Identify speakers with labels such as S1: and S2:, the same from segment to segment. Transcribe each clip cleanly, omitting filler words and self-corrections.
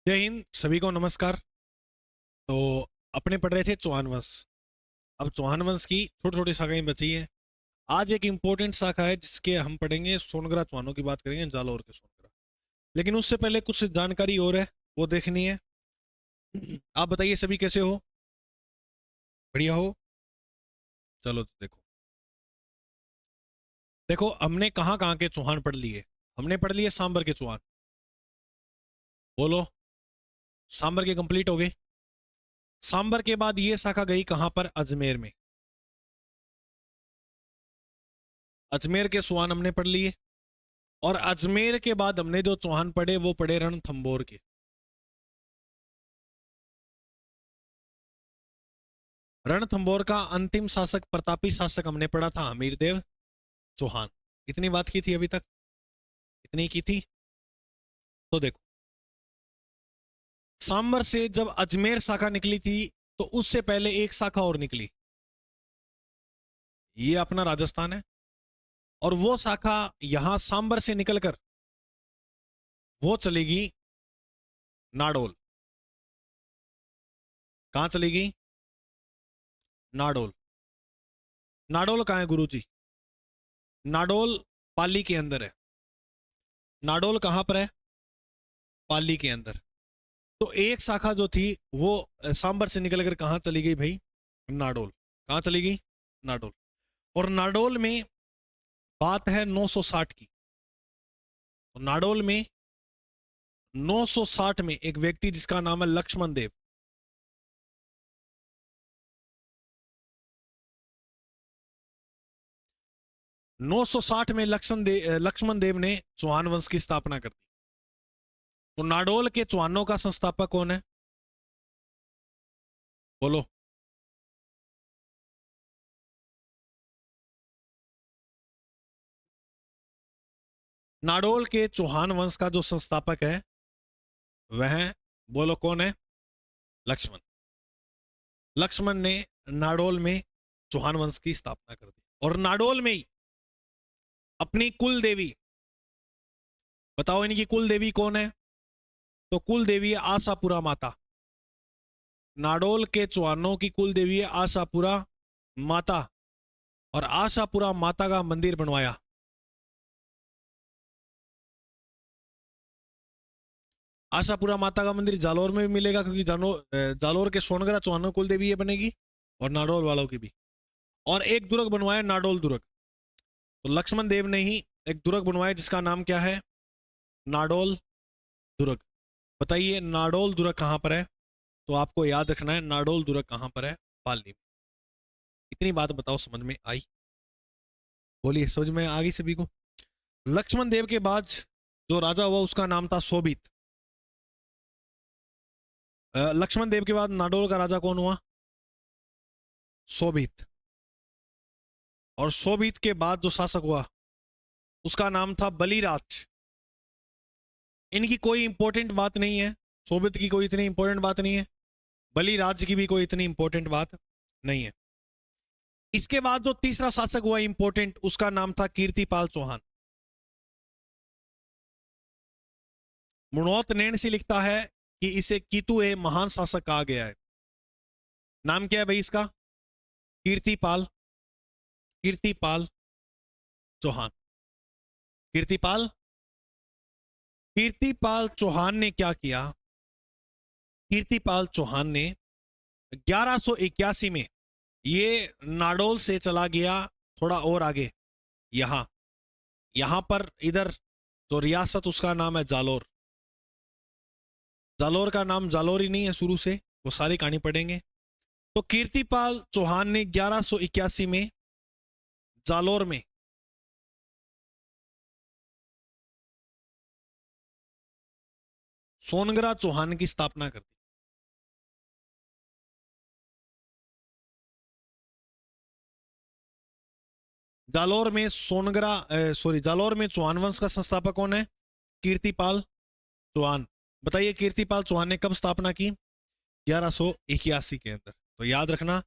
S1: जय हिंद, सभी को नमस्कार। तो अपने पढ़ रहे थे चौहान वंश। अब चौहान वंश की छोटी छोटी शाखाएं बची हैं। आज एक इंपॉर्टेंट शाखा है जिसके हम पढ़ेंगे, सोनगरा चौहानों की बात करेंगे, जालौर के सोनगरा। लेकिन उससे पहले कुछ जानकारी और है, वो देखनी है। आप बताइए सभी कैसे हो? बढ़िया हो? चलो देखो देखो हमने कहाँ कहाँ के चौहान पढ़ लिए। हमने पढ़ लिए सांबर के चौहान। बोलो, सांबर के कंप्लीट हो गए। सांबर के बाद ये शाखा गई कहां पर? अजमेर में। अजमेर के चौहान हमने पढ़ लिए। और अजमेर के बाद हमने जो चौहान पढ़े वो पढ़े रणथंभौर के। रणथंभौर का अंतिम शासक, प्रतापी शासक हमने पढ़ा था हमीरदेव चौहान। इतनी बात की थी अभी तक? इतनी की थी। तो देखो, सांबर से जब अजमेर शाखा निकली थी तो उससे पहले एक शाखा और निकली। ये अपना राजस्थान है। और वो शाखा यहां सांबर से निकलकर वो चलेगी नाडोल। कहां चलेगी? नाडोल। नाडोल कहां है गुरुजी? नाडोल पाली के अंदर है। नाडोल कहां पर है? पाली के अंदर। तो एक शाखा जो थी वो सांबर से निकलकर कहां चली गई भाई? नाडोल। कहां चली गई? नाडोल। और नाडोल में बात है 960 की। तो नाडोल में 960 में एक व्यक्ति जिसका नाम है लक्ष्मण देव। नौ सौ साठ में लक्ष्मण देव ने चौहान वंश की स्थापना कर दी। तो नाडोल के चौहानों का संस्थापक कौन है? बोलो। नाडोल के चौहान वंश का जो संस्थापक है वह, बोलो कौन है? लक्ष्मण। लक्ष्मण ने नाडोल में चौहान वंश की स्थापना कर दी। और नाडोल में ही अपनी कुल देवी, बताओ इनकी कुल देवी कौन है? तो कुल देवी है आशापुरा माता। नाडोल के चौहानों की कुल देवी है आशापुरा माता। और आशापुरा माता का मंदिर बनवाया। आशापुरा माता का मंदिर जालोर में भी मिलेगा, क्योंकि जालोर के सोनगरा चौहानों कुल देवी ये बनेगी और नाडोल वालों की भी। और एक दुर्ग बनवाया, नाडोल दुर्ग। तो लक्ष्मण देव ने ही एक दुर्ग बनवाया जिसका नाम क्या है? नाडोल दुर्ग। बताइए नाडोल दुर्ग कहां पर है? तो आपको याद रखना है नाडोल दुर्ग कहां पर है? पाली में। इतनी बात बताओ, समझ में आई? बोलिए, समझ में आ गई सभी को? लक्ष्मण देव के बाद जो राजा हुआ उसका नाम था शोभित। लक्ष्मण देव के बाद नाडोल का राजा कौन हुआ? शोभित। और शोभित के बाद जो शासक हुआ उसका नाम था बलिराज। इनकी कोई इंपॉर्टेंट बात नहीं है। शोभित की कोई इतनी इंपॉर्टेंट बात नहीं है। बलिराज की भी कोई इतनी इंपॉर्टेंट बात नहीं है। इसके बाद जो तीसरा शासक हुआ इंपॉर्टेंट, उसका नाम था कीर्तिपाल चौहान। मुनोत नैन से लिखता है कि इसे कीतु ए महान शासक कहा गया है। नाम क्या है भाई इसका? कीर्तिपाल। कीर्तिपाल चौहान। कीर्तिपाल। कीर्तिपाल चौहान ने क्या किया? कीर्तिपाल चौहान ने 1181 में ये नाडोल से चला गया थोड़ा और आगे, यहां यहां पर इधर जो रियासत उसका नाम है जालोर। जालोर का नाम जालोर ही नहीं है शुरू से, वो सारी कहानी पढ़ेंगे। तो कीर्तिपाल चौहान ने 1181 में जालोर में सोनगरा चौहान की स्थापना कर दी। जालोर में जालोर में चौहान वंश का संस्थापक कौन है? कीर्तिपाल चौहान। बताइए कीर्तिपाल चौहान ने कब स्थापना की? 1181 के अंदर। तो याद रखना,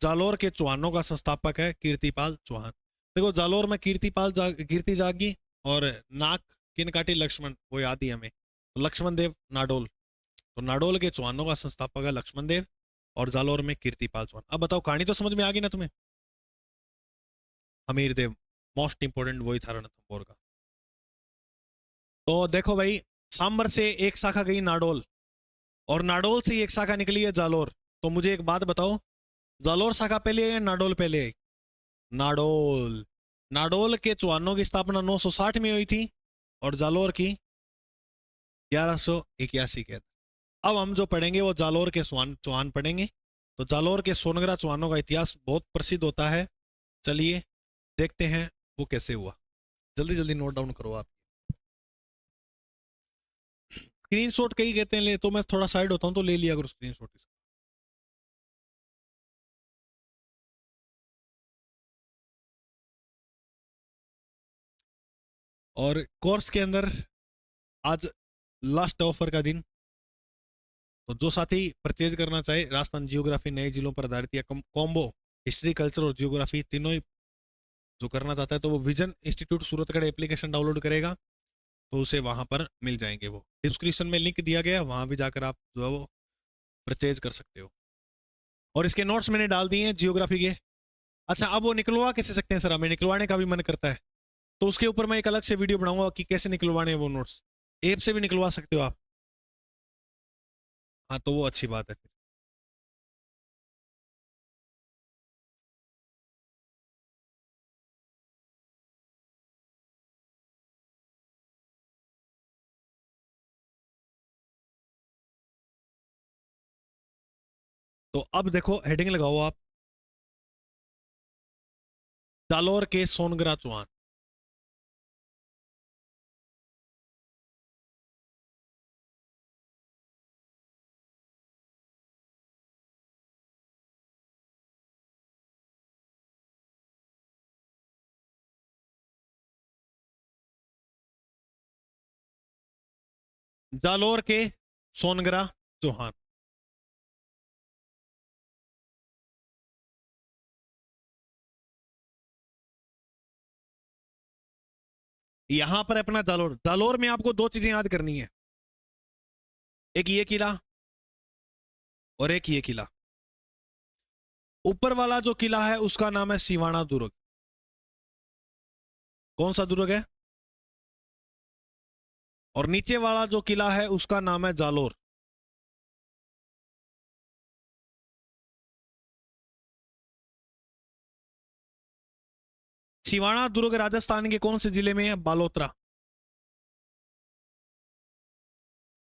S1: जालोर के चौहानों का संस्थापक है कीर्तिपाल चौहान। देखो जालोर में कीर्ति जागी और नाक किन काटी? लक्ष्मण, वो याद ही हमें। तो लक्ष्मण देव नाडोल। तो नाडोल के चौहानों का संस्थापक है लक्ष्मण देव और जालोर में कीर्तिपाल चौहान। अब बताओ कहानी तो समझ में आ गई ना तुम्हें। हमीर देव मोस्ट इंपोर्टेंट वही था रणथंभौर का। तो देखो भाई, सांबर से एक शाखा गई नाडोल, और नाडोल से एक शाखा निकली है जालोर। तो मुझे एक बात बताओ, जालोर शाखा पहले आई या नाडोल पहले आई? नाडोल। नाडोल के चौहानों की स्थापना 960 में हुई थी और जालोर की 1181 के अंदर। अब हम जो पढ़ेंगे वो जालोर के चौहान पढ़ेंगे। तो जालोर के सोनगरा चौहानों का इतिहास बहुत प्रसिद्ध होता है। चलिए देखते हैं वो कैसे हुआ। जल्दी जल्दी नोट डाउन करो आप। स्क्रीनशॉट कहीं कहते हैं ले, तो मैं थोड़ा साइड होता हूं तो ले लिया करो स्क्रीनशॉट। और कोर्स के अंदर आज लास्ट ऑफर का दिन, तो जो साथी परचेज करना चाहे राजस्थान जियोग्राफी नए जिलों पर आधारित या कॉम्बो हिस्ट्री कल्चर और जियोग्राफी तीनों ही जो करना चाहता है, तो वो vision institute Suratgarh application download करेगा तो उसे वहां पर मिल जाएंगे। वो डिस्क्रिप्शन में लिंक दिया गया, वहां भी जाकर आप जो है वो परचेज कर सकते हो। और इसके नोट्स मैंने डाल दिए हैं जियोग्राफी के। अच्छा, अब वो निकलवा कैसे सकते हैं सर? हमें निकलवाने का भी मन करता है, तो उसके ऊपर मैं एक अलग से वीडियो बनाऊंगा कि कैसे निकलवाने हैं वो नोट्स। ऐप से भी निकलवा सकते हो आप। हाँ, तो वो अच्छी बात है फिर। तो अब देखो हेडिंग लगाओ आप, जालोर के सोनगरा चौहान। जालोर के सोनगरा चौहान। यहां पर अपना जालोर, जालोर में आपको दो चीजें याद करनी है, एक ये किला और एक ये किला। ऊपर वाला जो किला है उसका नाम है सिवाना दुर्ग। कौन सा दुर्ग है? और नीचे वाला जो किला है उसका नाम है जालोर। सिवाना दुर्ग राजस्थान के कौन से जिले में है? बालोतरा।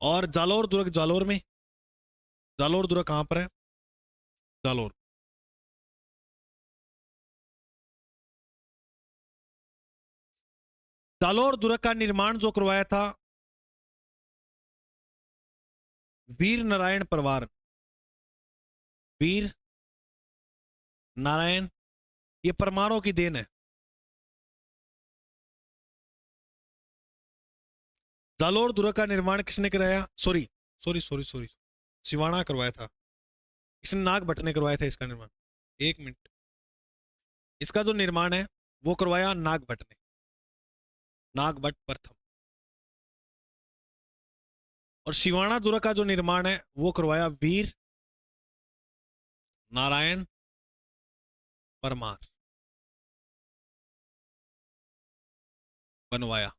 S1: और जालोर दुर्ग जालोर में। जालोर दुर्ग कहां पर है? जालोर। जालोर दुर्ग का निर्माण जो करवाया था वीर नारायण परवार। वीर नारायण, ये परमारों की देन है। जालोर दुर्ग का निर्माण किसने कराया? Sorry sorry sorry sorry, Siwana करवाया था। इसने नाग भट्ट ने करवाया था इसका निर्माण। एक मिनट, इसका जो निर्माण है वो करवाया नाग भट्ट ने, नाग भट्ट प्रथम। और सिवाना दुर्ग का जो निर्माण है वो करवाया वीर नारायण परमार, बनवाया।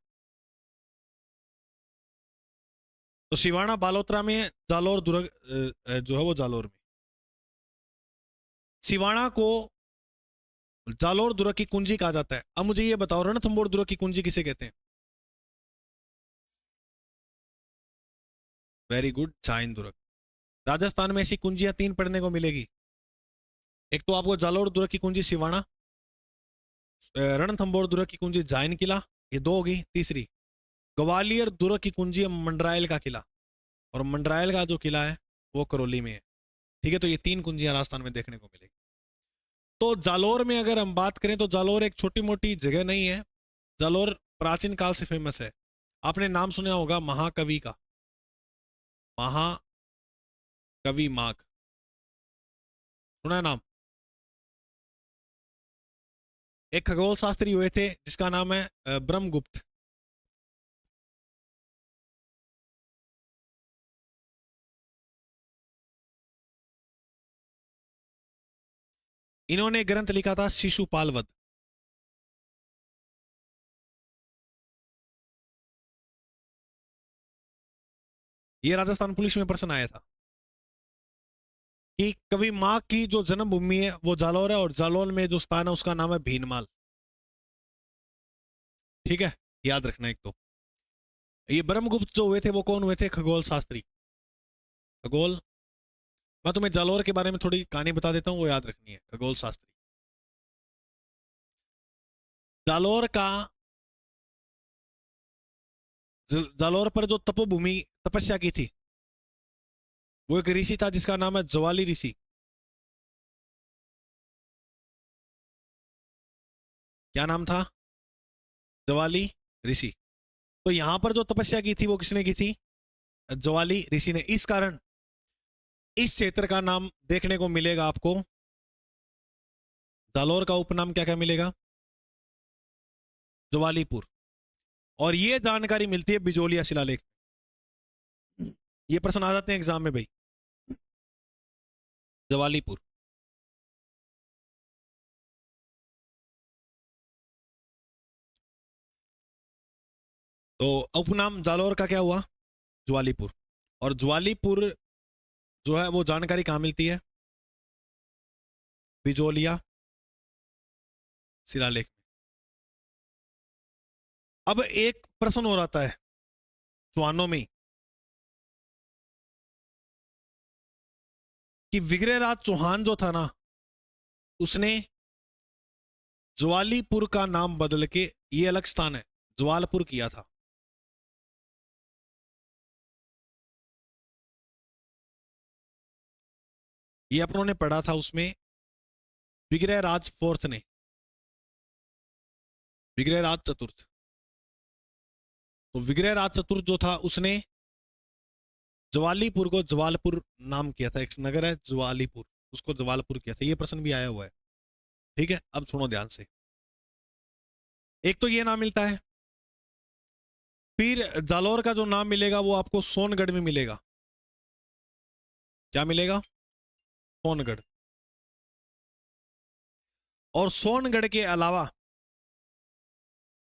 S1: तो सिवाना बालोतरा में है, जालोर दुर्ग जो है वो जालोर में। सिवाना को जालोर दुर्ग की कुंजी कहा जाता है। अब मुझे ये बताओ, रणथंभौर दुर्ग की कुंजी किसे कहते हैं? वेरी गुड, चाइन दुर्ग। राजस्थान में ऐसी कुंजियां तीन पढ़ने को मिलेगी। एक तो आपको जालोर दुर्ग की कुंजी सिवाना, रणथंभौर दुर्ग की कुंजी जाइन किला, ये दो होगी। तीसरी ग्वालियर दुर्ग की कुंजी है मंडरायल का किला, और मंडरायल का जो किला है वो करौली में है। ठीक है, तो ये तीन कुंजियां राजस्थान में देखने को मिलेगी। तो जालोर में अगर हम बात करें तो जालोर एक छोटी मोटी जगह नहीं है। जालोर प्राचीन काल से फेमस है। आपने नाम सुना होगा महाकवि का, महाकवि माघ, सुना है नाम? एक खगोल शास्त्री हुए थे जिसका नाम है ब्रह्मगुप्त। इन्होंने ग्रंथ लिखा था शिशुपाल वध। ये राजस्थान पुलिस में प्रश्न आया था कि कवि माँ की जो जन्मभूमि है वो जालौर है और जालौर में जो स्थान है उसका नाम है भीनमाल। ठीक है, याद रखना। एक तो ये ब्रह्मगुप्त जो हुए थे वो कौन हुए थे? खगोल शास्त्री। खगोल, मैं तुम्हें जालौर के बारे में थोड़ी कहानी बता देता हूँ, वो याद रखनी है। खगोल शास्त्री जालौर का, जालौर पर जो तपोभूमि तपस्या की थी वो एक ऋषि था जिसका नाम है ज्वाली ऋषि। क्या नाम था? ज्वाली ऋषि। तो यहां पर जो तपस्या की थी वो किसने की थी? ज्वाली ऋषि ने। इस कारण इस क्षेत्र का नाम देखने को मिलेगा आपको, जालौर का उपनाम क्या क्या मिलेगा? ज्वालीपुर। और ये जानकारी मिलती है बिजोलिया शिलालेख। ये प्रश्न आ जाते हैं एग्जाम में भाई। ज्वालीपुर। तो उपनाम जालौर का क्या हुआ? ज्वालीपुर। और ज्वालीपुर जो है वो जानकारी कहां मिलती है? बिजोलिया शिलालेख में। अब एक प्रश्न हो रहा है चौहानों में कि विग्रहराज चौहान जो था ना, उसने ज्वालीपुर का नाम बदल के, ये अलग स्थान है, ज्वालपुर किया था। ये अपनों ने पढ़ा था उसमें, विग्रहराज फोर्थ ने, विग्रहराज चतुर्थ। तो विग्रहराज चतुर्थ जो था उसने ज्वालीपुर को ज्वालपुर नाम किया था। एक नगर है ज्वालीपुर, उसको ज्वालपुर किया था। ये प्रश्न भी आया हुआ है। ठीक है, अब सुनो ध्यान से। एक तो ये नाम मिलता है, फिर जालौर का जो नाम मिलेगा वो आपको सोनगढ़ में मिलेगा। क्या मिलेगा? सोनगढ़। और सोनगढ़ के अलावा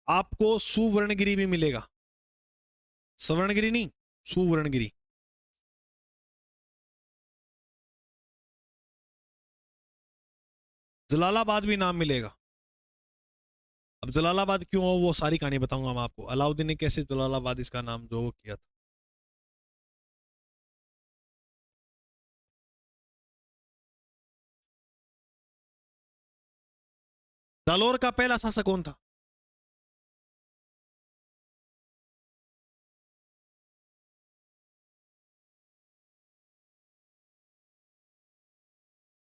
S1: आपको सुवर्णगिरी भी मिलेगा। स्वर्णगिरी नहीं, सुवर्णगिरी। जलालाबाद भी नाम मिलेगा। अब जलालाबाद क्यों हो वो सारी कहानी बताऊंगा मैं आपको, अलाउद्दीन ने कैसे जलालाबाद इसका नाम जो वो किया था। जालौर का पहला शासक कौन था?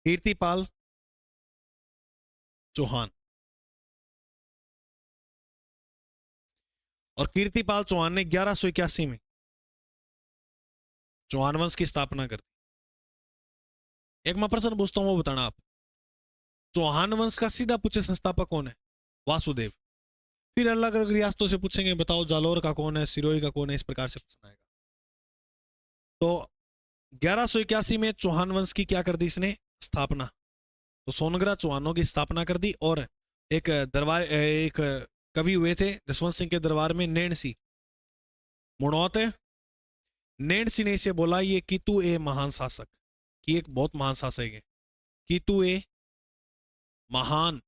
S1: कीर्तिपाल चौहान। और कीर्तिपाल चौहान ने 1181 में चौहान वंश की स्थापना कर दी। एक मैं प्रश्न पूछता हूं वो बताना आप। चौहान वंश का सीधा पूछे संस्थापक कौन है? वासुदेव। फिर अलग अलग रियासतों से पूछेंगे बताओ जालौर का कौन है, सिरोही का कौन है, इस प्रकार से प्रश्न आएगा। तो 1181 में चौहान वंश की क्या कर दी इसने? स्थापना। तो सोनगढ़ चौहानों की स्थापना कर दी। और एक दरबार, एक कवि हुए थे जसवंत सिंह के दरबार में, नैण सिंह मुड़ौत। नैण सिंह ने इसे बोला ये कि तू ए महान शासक, कि एक बहुत महान शासक है, कि तू ए महान,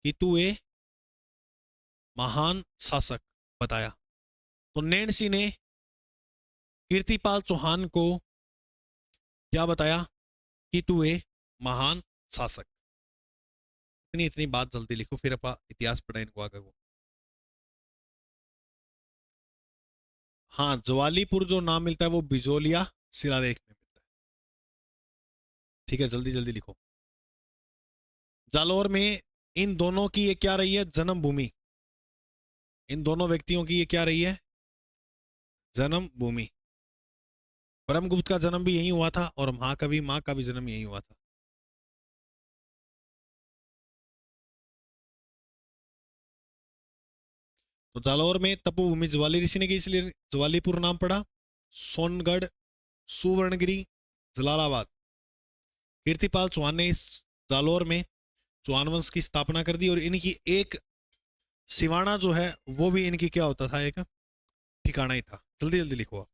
S1: कि तू ए महान शासक बताया। तो नैण सिंह ने कीर्तिपाल चौहान को क्या बताया? कि तू ए महान शासक। इतनी इतनी बात जल्दी लिखो, फिर अपा इतिहास पढ़ा इनको आगे को। हाँ, ज्वालीपुर जो नाम मिलता है वो बिजोलिया शिलालेख में मिलता है। ठीक है, जल्दी जल्दी लिखो। जालौर में इन दोनों की ये क्या रही है? जन्मभूमि। इन दोनों व्यक्तियों की ये क्या रही है? जन्मभूमि। ब्रह्मगुप्त का जन्म भी यही हुआ था और महाकवि माँ का भी जन्म यही हुआ था। तो जालौर में तपोभूमि ज्वाली ऋषि ने की, इसलिए ज्वालीपुर नाम पड़ा। सोनगढ़, सुवर्णगिरी, जलालाबाद कीर्तिपाल चौहान ने इस जालोर में चौहान वंश की स्थापना कर दी और इनकी एक सिवाना जो है वो भी इनकी क्या होता था, एक ठिकाना ही था। जल्दी जल्दी लिखो आप।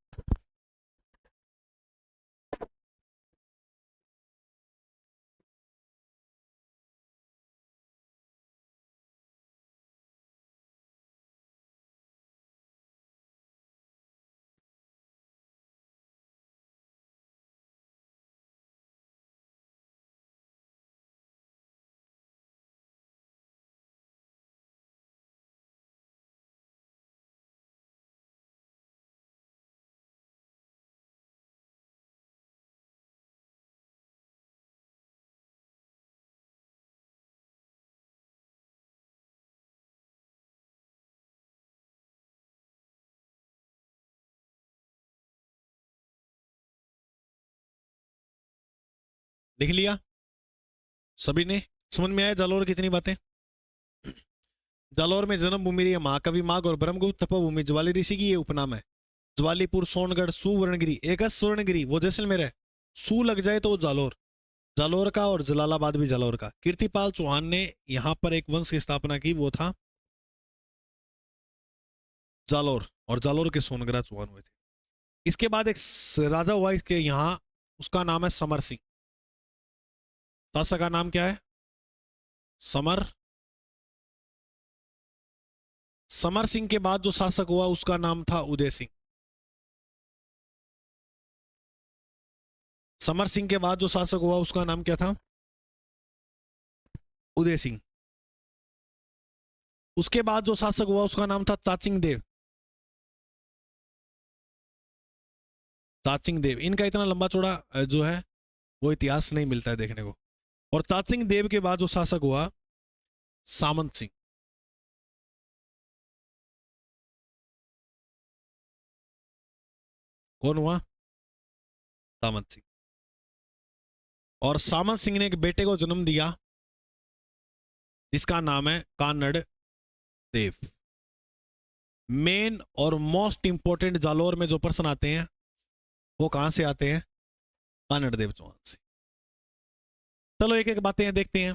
S1: लिख लिया सभी ने? समझ में आया जालोर कितनी बातें? जालोर में जन्मभूमि रही है महाकवि माघ और ब्रह्मगुप्त तपोभूमि ज्वाली ऋषि की ये उपनाम है। ज्वालीपुर, सोनगढ़, सुवर्णगिरी, एक स्वर्णगिरी वो जैसलमेर है, सू लग जाए तो वो जालोर, जालोर का, और जलालाबाद भी जालोर का। कीर्तिपाल चौहान ने यहां पर एक वंश की स्थापना की, वो था जालोर, और जालोर के सोनगढ़ चौहान हुए थे। इसके बाद एक राजा हुआ इसके यहाँ, उसका नाम है समर सिंह। शासक का नाम क्या है? समर। समर सिंह के बाद जो शासक हुआ उसका नाम था उदय सिंह। समर सिंह के बाद जो शासक हुआ उसका नाम क्या था? उदय सिंह। उसके बाद जो शासक हुआ उसका नाम था चाचिंग देव। चाचिंग देव, इनका इतना लंबा चौड़ा जो है वो इतिहास नहीं मिलता है देखने को। और चाचिंग देव के बाद जो शासक हुआ सामंत सिंह। कौन हुआ? सामंत सिंह। और सामंत सिंह ने एक बेटे को जन्म दिया जिसका नाम है कानड़ देव। मेन और मोस्ट इंपोर्टेंट जालोर में जो प्रश्न आते हैं वो कहां से आते हैं? कानड़ देव चौहान से। चलो एक एक बातें देखते हैं।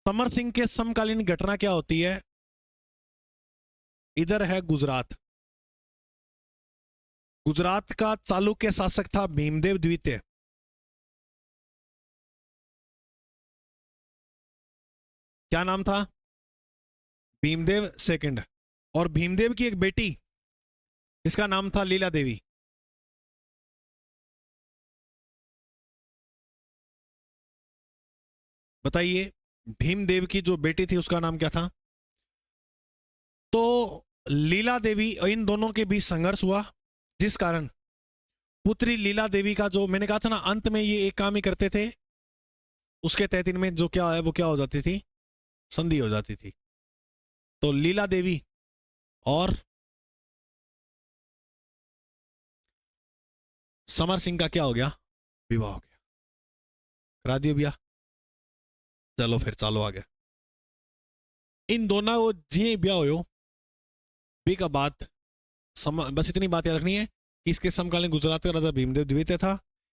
S1: समर सिंह के समकालीन घटना क्या होती है? इधर है गुजरात। गुजरात का चालुक्य शासक था भीमदेव द्वितीय। क्या नाम था? भीमदेव सेकंड। और भीमदेव की एक बेटी जिसका नाम था लीला देवी। बताइए, भीमदेव की जो बेटी थी उसका नाम क्या था? तो लीला देवी, इन दोनों के बीच संघर्ष हुआ जिस कारण पुत्री लीला देवी का, जो मैंने कहा था ना अंत में ये एक काम ही करते थे, उसके तहत इनमें जो क्या है वो क्या हो जाती थी? संधि हो जाती थी। तो लीला देवी और समर सिंह का क्या हो गया? विवाह हो गया। करा दियो भैया। चलो फिर चालो आगे। इन दोनों को जी ब्याह हो बी का बात बस इतनी बात याद रखनी है कि इसके समकालीन गुजरात का राजा भीमदेव द्वितीय था।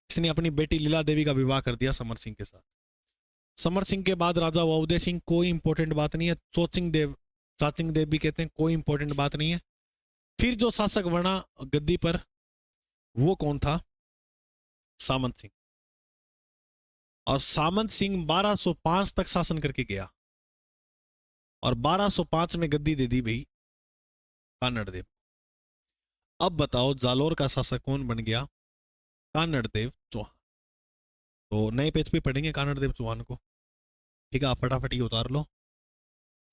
S1: इसने अपनी बेटी लीला देवी का विवाह कर दिया समर सिंह के साथ। समर सिंह के बाद राजा हुआ उदय सिंह। कोई इंपॉर्टेंट बात नहीं है। चोचिंग देव, चाचिंग देव भी कहते हैं, कोई इंपॉर्टेंट बात नहीं है। फिर जो शासक बना गद्दी पर वो कौन था? सामंत सिंह। और सामंत सिंह 1205 तक शासन करके गया और 1205 में गद्दी दे दी भाई कानड़ देव। अब बताओ जालोर का शासक कौन बन गया? कानड़ देव चौहान। तो नए पेज पे पढ़ेंगे कानड़ देव चौहान को। ठीक है, आप फटाफट ये उतार लो।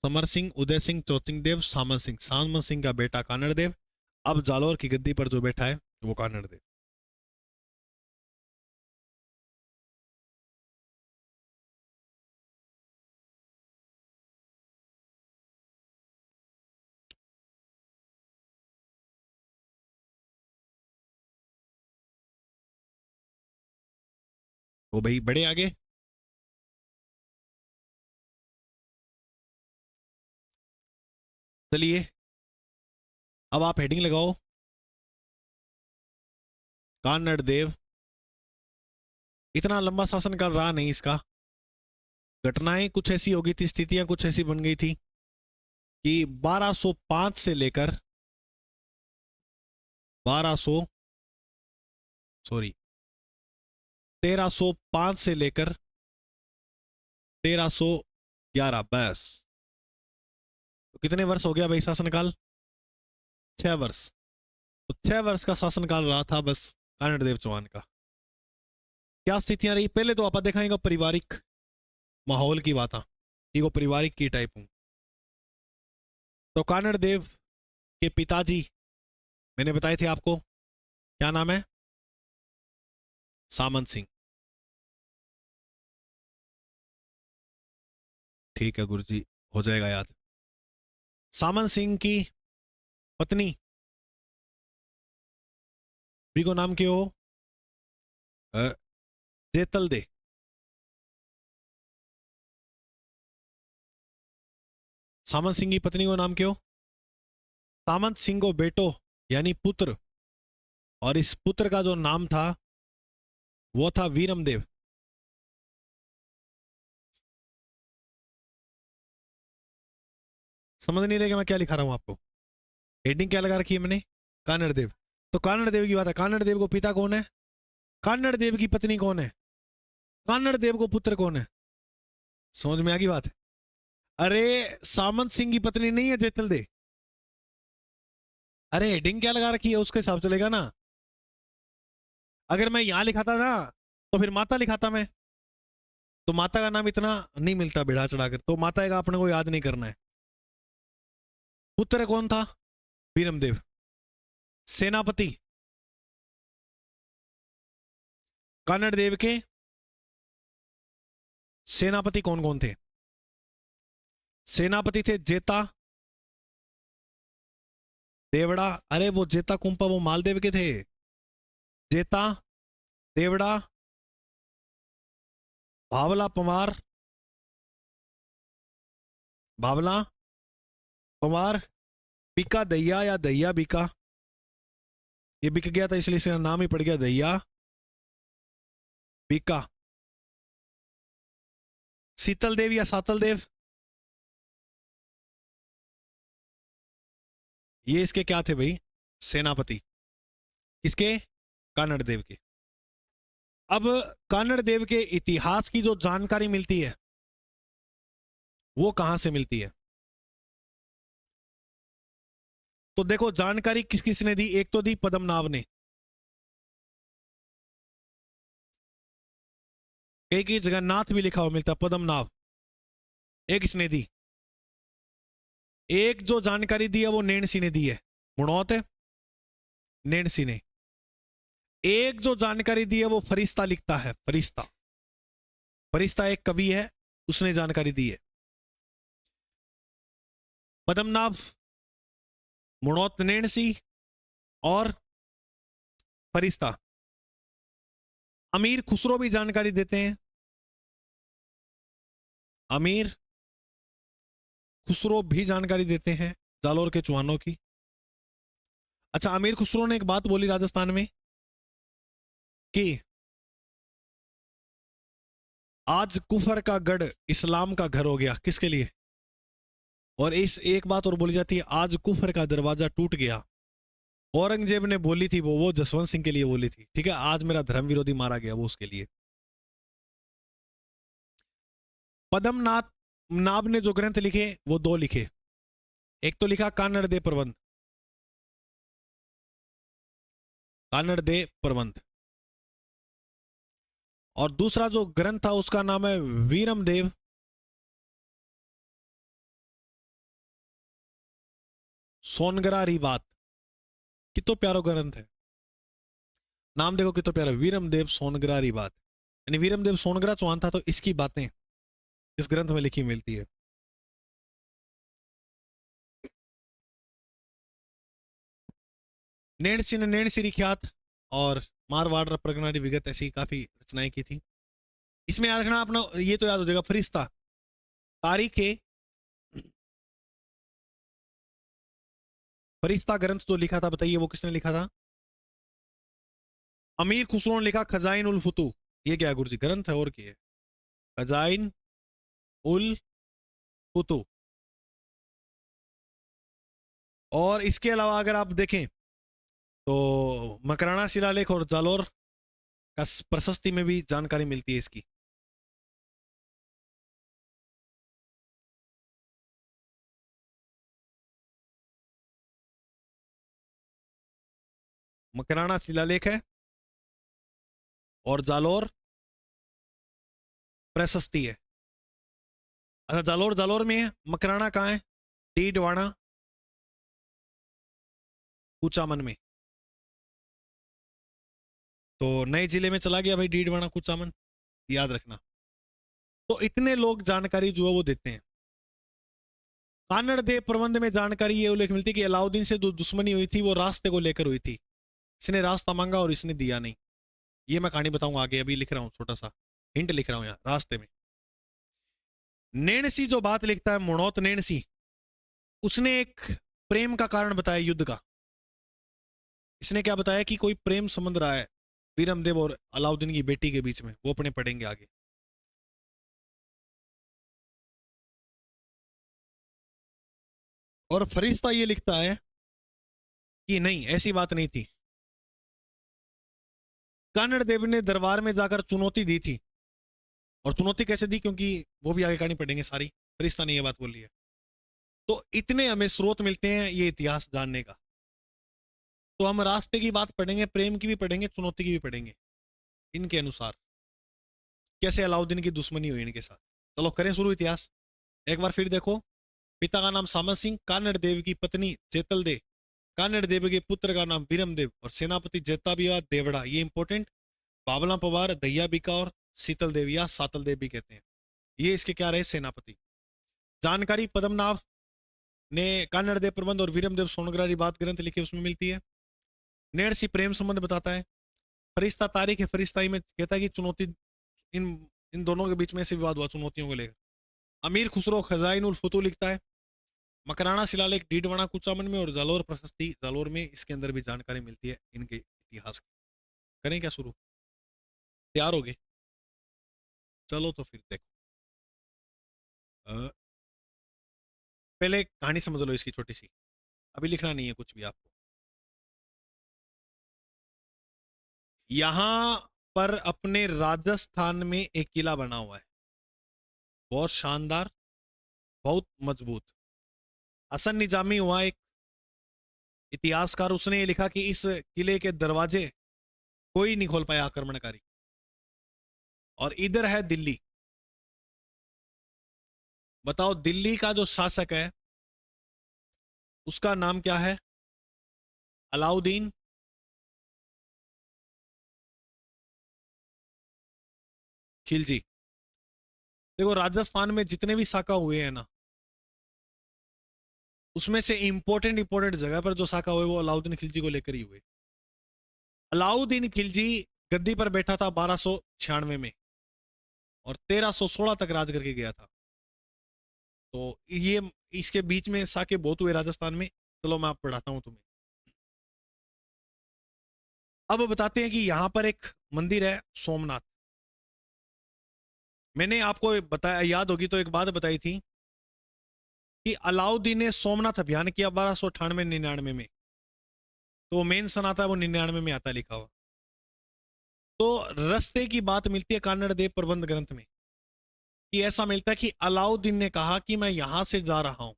S1: समर सिंह, उदय सिंह, चौचिंग देव, सामंत सिंह। सामंत सिंह का बेटा कानड़ देव। अब जालोर की गद्दी पर जो बैठा है वो कानड़ देव। वो भाई बड़े आगे। चलिए अब आप हेडिंग लगाओ, कानड़ देव इतना लंबा शासनकाल रहा नहीं इसका। घटनाएं कुछ ऐसी हो गई थी, स्थितियां कुछ ऐसी बन गई थी कि 1205 से लेकर 1200 सॉरी 1305 से लेकर 1311 बस। तो कितने वर्ष हो गया भाई शासनकाल? 6 वर्ष। तो 6 वर्ष का शासनकाल रहा था बस कानड़देव चौहान का। क्या स्थितियां रही पहले तो आप दिखाएंगे पारिवारिक माहौल की बात, ठीक, पारिवारिक की टाइप हूं। तो कानड़देव के पिताजी मैंने बताए थे आपको, क्या नाम है? सामंत सिंह। ठीक है गुरुजी, हो जाएगा याद। सामंत सिंह की पत्नी भी को नाम क्या हो? जेतल दे। सामंत सिंह की पत्नी को नाम क्यों? सामंत सिंह को बेटो यानी पुत्र, और इस पुत्र का जो नाम था वो था वीरमदेव। समझ नहीं रहेगा मैं क्या लिखा रहा हूं आपको? हेडिंग क्या लगा रखी है मैंने? कानड़देव। तो कानड़देव की बात है। कानड़देव को पिता कौन है? कानड़देव की पत्नी कौन है? कानड़देव को पुत्र कौन है? समझ में आ गई बात? अरे सामंत सिंह की पत्नी नहीं है जेतल दे। अरे हेडिंग क्या लगा रखी है उसके हिसाब चलेगा ना। अगर मैं यहां लिखाता ना तो फिर माता लिखाता मैं, तो माता का नाम इतना नहीं मिलता बेड़ा चढ़ाकर, तो माता का अपने को याद नहीं करना है। पुत्र कौन था? वीरमदेव। सेनापति कानड़देव के सेनापति कौन कौन थे? सेनापति थे जेता, देवड़ा। अरे वो जेता कुंपा वो मालदेव के थे। जेता, देवड़ा, भावला पवार, भावला पवार, बीका दैया या दैया बीका। ये बिक गया था इसलिए इसका नाम ही पड़ गया दैया बीका। शीतल देव या सातल देव, ये इसके क्या थे भाई? सेनापति। किसके? कानड़ देव के। अब कानड़ देव के इतिहास की जो जानकारी मिलती है वो कहां से मिलती है? तो देखो जानकारी किस किस ने दी। एक तो दी पद्मनाभ ने, कई कई जगह नाथ भी लिखा हुआ मिलता, पद्मनाभ। एक इसने दी। एक जो जानकारी दी है वो नैणसी ने दी है, मुणौत है नैणसी ने। एक जो जानकारी दी है वो फरिश्ता लिखता है, फरिश्ता। फरिश्ता एक कवि है, उसने जानकारी दी है। पद्मनाभ, मुणौत नैणसी और फरिश्ता। अमीर खुसरो भी जानकारी देते हैं। अमीर खुसरो भी जानकारी देते हैं जालोर के चौहानों की। अच्छा, अमीर खुसरो ने एक बात बोली राजस्थान में कि आज कुफर का गढ़ इस्लाम का घर हो गया। किसके लिए? और इस एक बात और बोली जाती है, आज कुफर का दरवाजा टूट गया। औरंगजेब ने बोली थी वो जसवंत सिंह के लिए बोली थी, ठीक है। आज मेरा धर्म विरोधी मारा गया, वो उसके लिए। पद्मनाथ नाभ ने जो ग्रंथ लिखे वो दो लिखे। एक तो लिखा कानड़ दे प्रबंध, कानड़ दे प्रबंध। और दूसरा जो ग्रंथ था उसका नाम है वीरमदेव सोनगरा री बात। कितो प्यारो ग्रंथ है, नाम देखो कितो प्यारा, वीरमदेव सोनगरा री बात। यानी वीरमदेव सोनगरा चौहान था, तो इसकी बातें इस ग्रंथ में लिखी मिलती है। नैणसी ने नैणसी ख्यात और मारवाड़ प्रगना विगत ऐसी काफी रचनाएं की थी। इसमें याद रखना अपना, ये तो याद हो जाएगा, फरिश्ता तारीख है। फरिश्ता ग्रंथ जो लिखा था बताइए वो किसने लिखा था? अमीर खुसरो ने लिखा खजाइन उल फुतू। ये क्या गुरु जी, ग्रंथ है और क्या है? खजाइन उल कुतुब। और इसके अलावा अगर आप देखें तो मकराना शिलालेख और जालोर का प्रशस्ति में भी जानकारी मिलती है इसकी। मकराना शिलालेख है और जालोर प्रशस्ति है। अच्छा, जालोर जालोर में है, मकराना कहाँ है? डीडवाना कुचामन में। तो नए जिले में चला गया भाई डीडवाना कुचामन, याद रखना। तो इतने लोग जानकारी जो है वो देते हैं। कानड़ देव प्रबंध में जानकारी ये उल्लेख मिलती है कि अलाउद्दीन से जो दुश्मनी हुई थी वो रास्ते को लेकर हुई थी। इसने रास्ता मांगा और इसने दिया नहीं। ये मैं कहानी बताऊंगा आगे, अभी लिख रहा हूं, छोटा सा हिंट लिख रहा हूं यहाँ रास्ते में। नेणसी जो बात लिखता है, मुणौत नेणसी, उसने एक प्रेम का कारण बताया युद्ध का। इसने क्या बताया कि कोई प्रेम संबंध रहा है वीरमदेव और अलाउद्दीन की बेटी के बीच में, वो अपने पढ़ेंगे आगे। और फरिश्ता ये लिखता है कि नहीं, ऐसी बात नहीं थी। कानड़ देव ने दरबार में जाकर चुनौती दी थी। और चुनौती कैसे दी, क्योंकि वो भी आगे कहानी पढ़ेंगे सारी, फरिश्ता ने ये बात बोली है। तो इतने हमें स्रोत मिलते हैं ये इतिहास जानने का। तो हम रास्ते की बात पढ़ेंगे, प्रेम की भी पढ़ेंगे, चुनौती की भी पढ़ेंगे, इनके अनुसार कैसे अलाउद्दीन की दुश्मनी हुई इनके साथ। चलो करें शुरू इतिहास। एक बार फिर देखो, पिता का नाम सामत सिंह, कानड़ देव की पत्नी जेतल दे, कानड़ देव के पुत्र का नाम बीरम देव और सेनापति जेताबिया देवड़ा, ये इंपॉर्टेंट। बावला पवार, दहिया बिका और शीतल देव या सातल देव भी कहते हैं, ये इसके क्या रहे, सेनापति। जानकारी पद्मनाभ ने कानड़ देव प्रबंध और वीरम देव सोनग्रारी बात ग्रंथ लिखे उसमें मिलती है। नेड़सी प्रेम संबंध बताता है। फरिश्ता तारीख है, फरिश्ताई में कहता है कि चुनौती, इन इन दोनों के बीच में से विवाद हुआ चुनौतियों को लेकर। अमीर खुसरो खजाइन उल फतू लिखता है। मकराना शिलालेख डीडवाना कुचामन में और जालोर प्रशस्ति जालोर में, इसके अंदर भी जानकारी मिलती है इनके इतिहास की। करें क्या शुरू? तैयार हो गए? चलो तो फिर देखो, पहले कहानी समझ लो इसकी छोटी सी, अभी लिखना नहीं है कुछ भी आपको। यहां पर अपने राजस्थान में एक किला बना हुआ है, बहुत शानदार, बहुत मजबूत। हसन निजामी हुआ एक इतिहासकार, उसने ये लिखा कि इस किले के दरवाजे कोई नहीं खोल पाया आक्रमणकारी। और इधर है दिल्ली। बताओ दिल्ली का जो शासक है उसका नाम क्या है? अलाउद्दीन खिलजी। देखो राजस्थान में जितने भी साका हुए हैं ना, उसमें से इंपॉर्टेंट इंपॉर्टेंट जगह पर जो साका हुए वो अलाउद्दीन खिलजी को लेकर ही हुए। अलाउद्दीन खिलजी गद्दी पर बैठा था 1296 में और 1316 तक राज करके गया था। तो ये इसके बीच में साके बहुत हुए राजस्थान में। चलो मैं आप पढ़ाता हूं तुम्हें। अब बताते हैं कि यहां पर एक मंदिर है सोमनाथ। मैंने आपको बताया, याद होगी तो एक बात बताई थी कि अलाउद्दीन ने सोमनाथ अभियान किया 1298-99 में। तो मेन सन आता है वो 99 में आता है लिखा हुआ। तो रस्ते की बात मिलती है कानड़ देव प्रबंध ग्रंथ में कि ऐसा मिलता है कि अलाउद्दीन ने कहा कि मैं यहां से जा रहा हूं,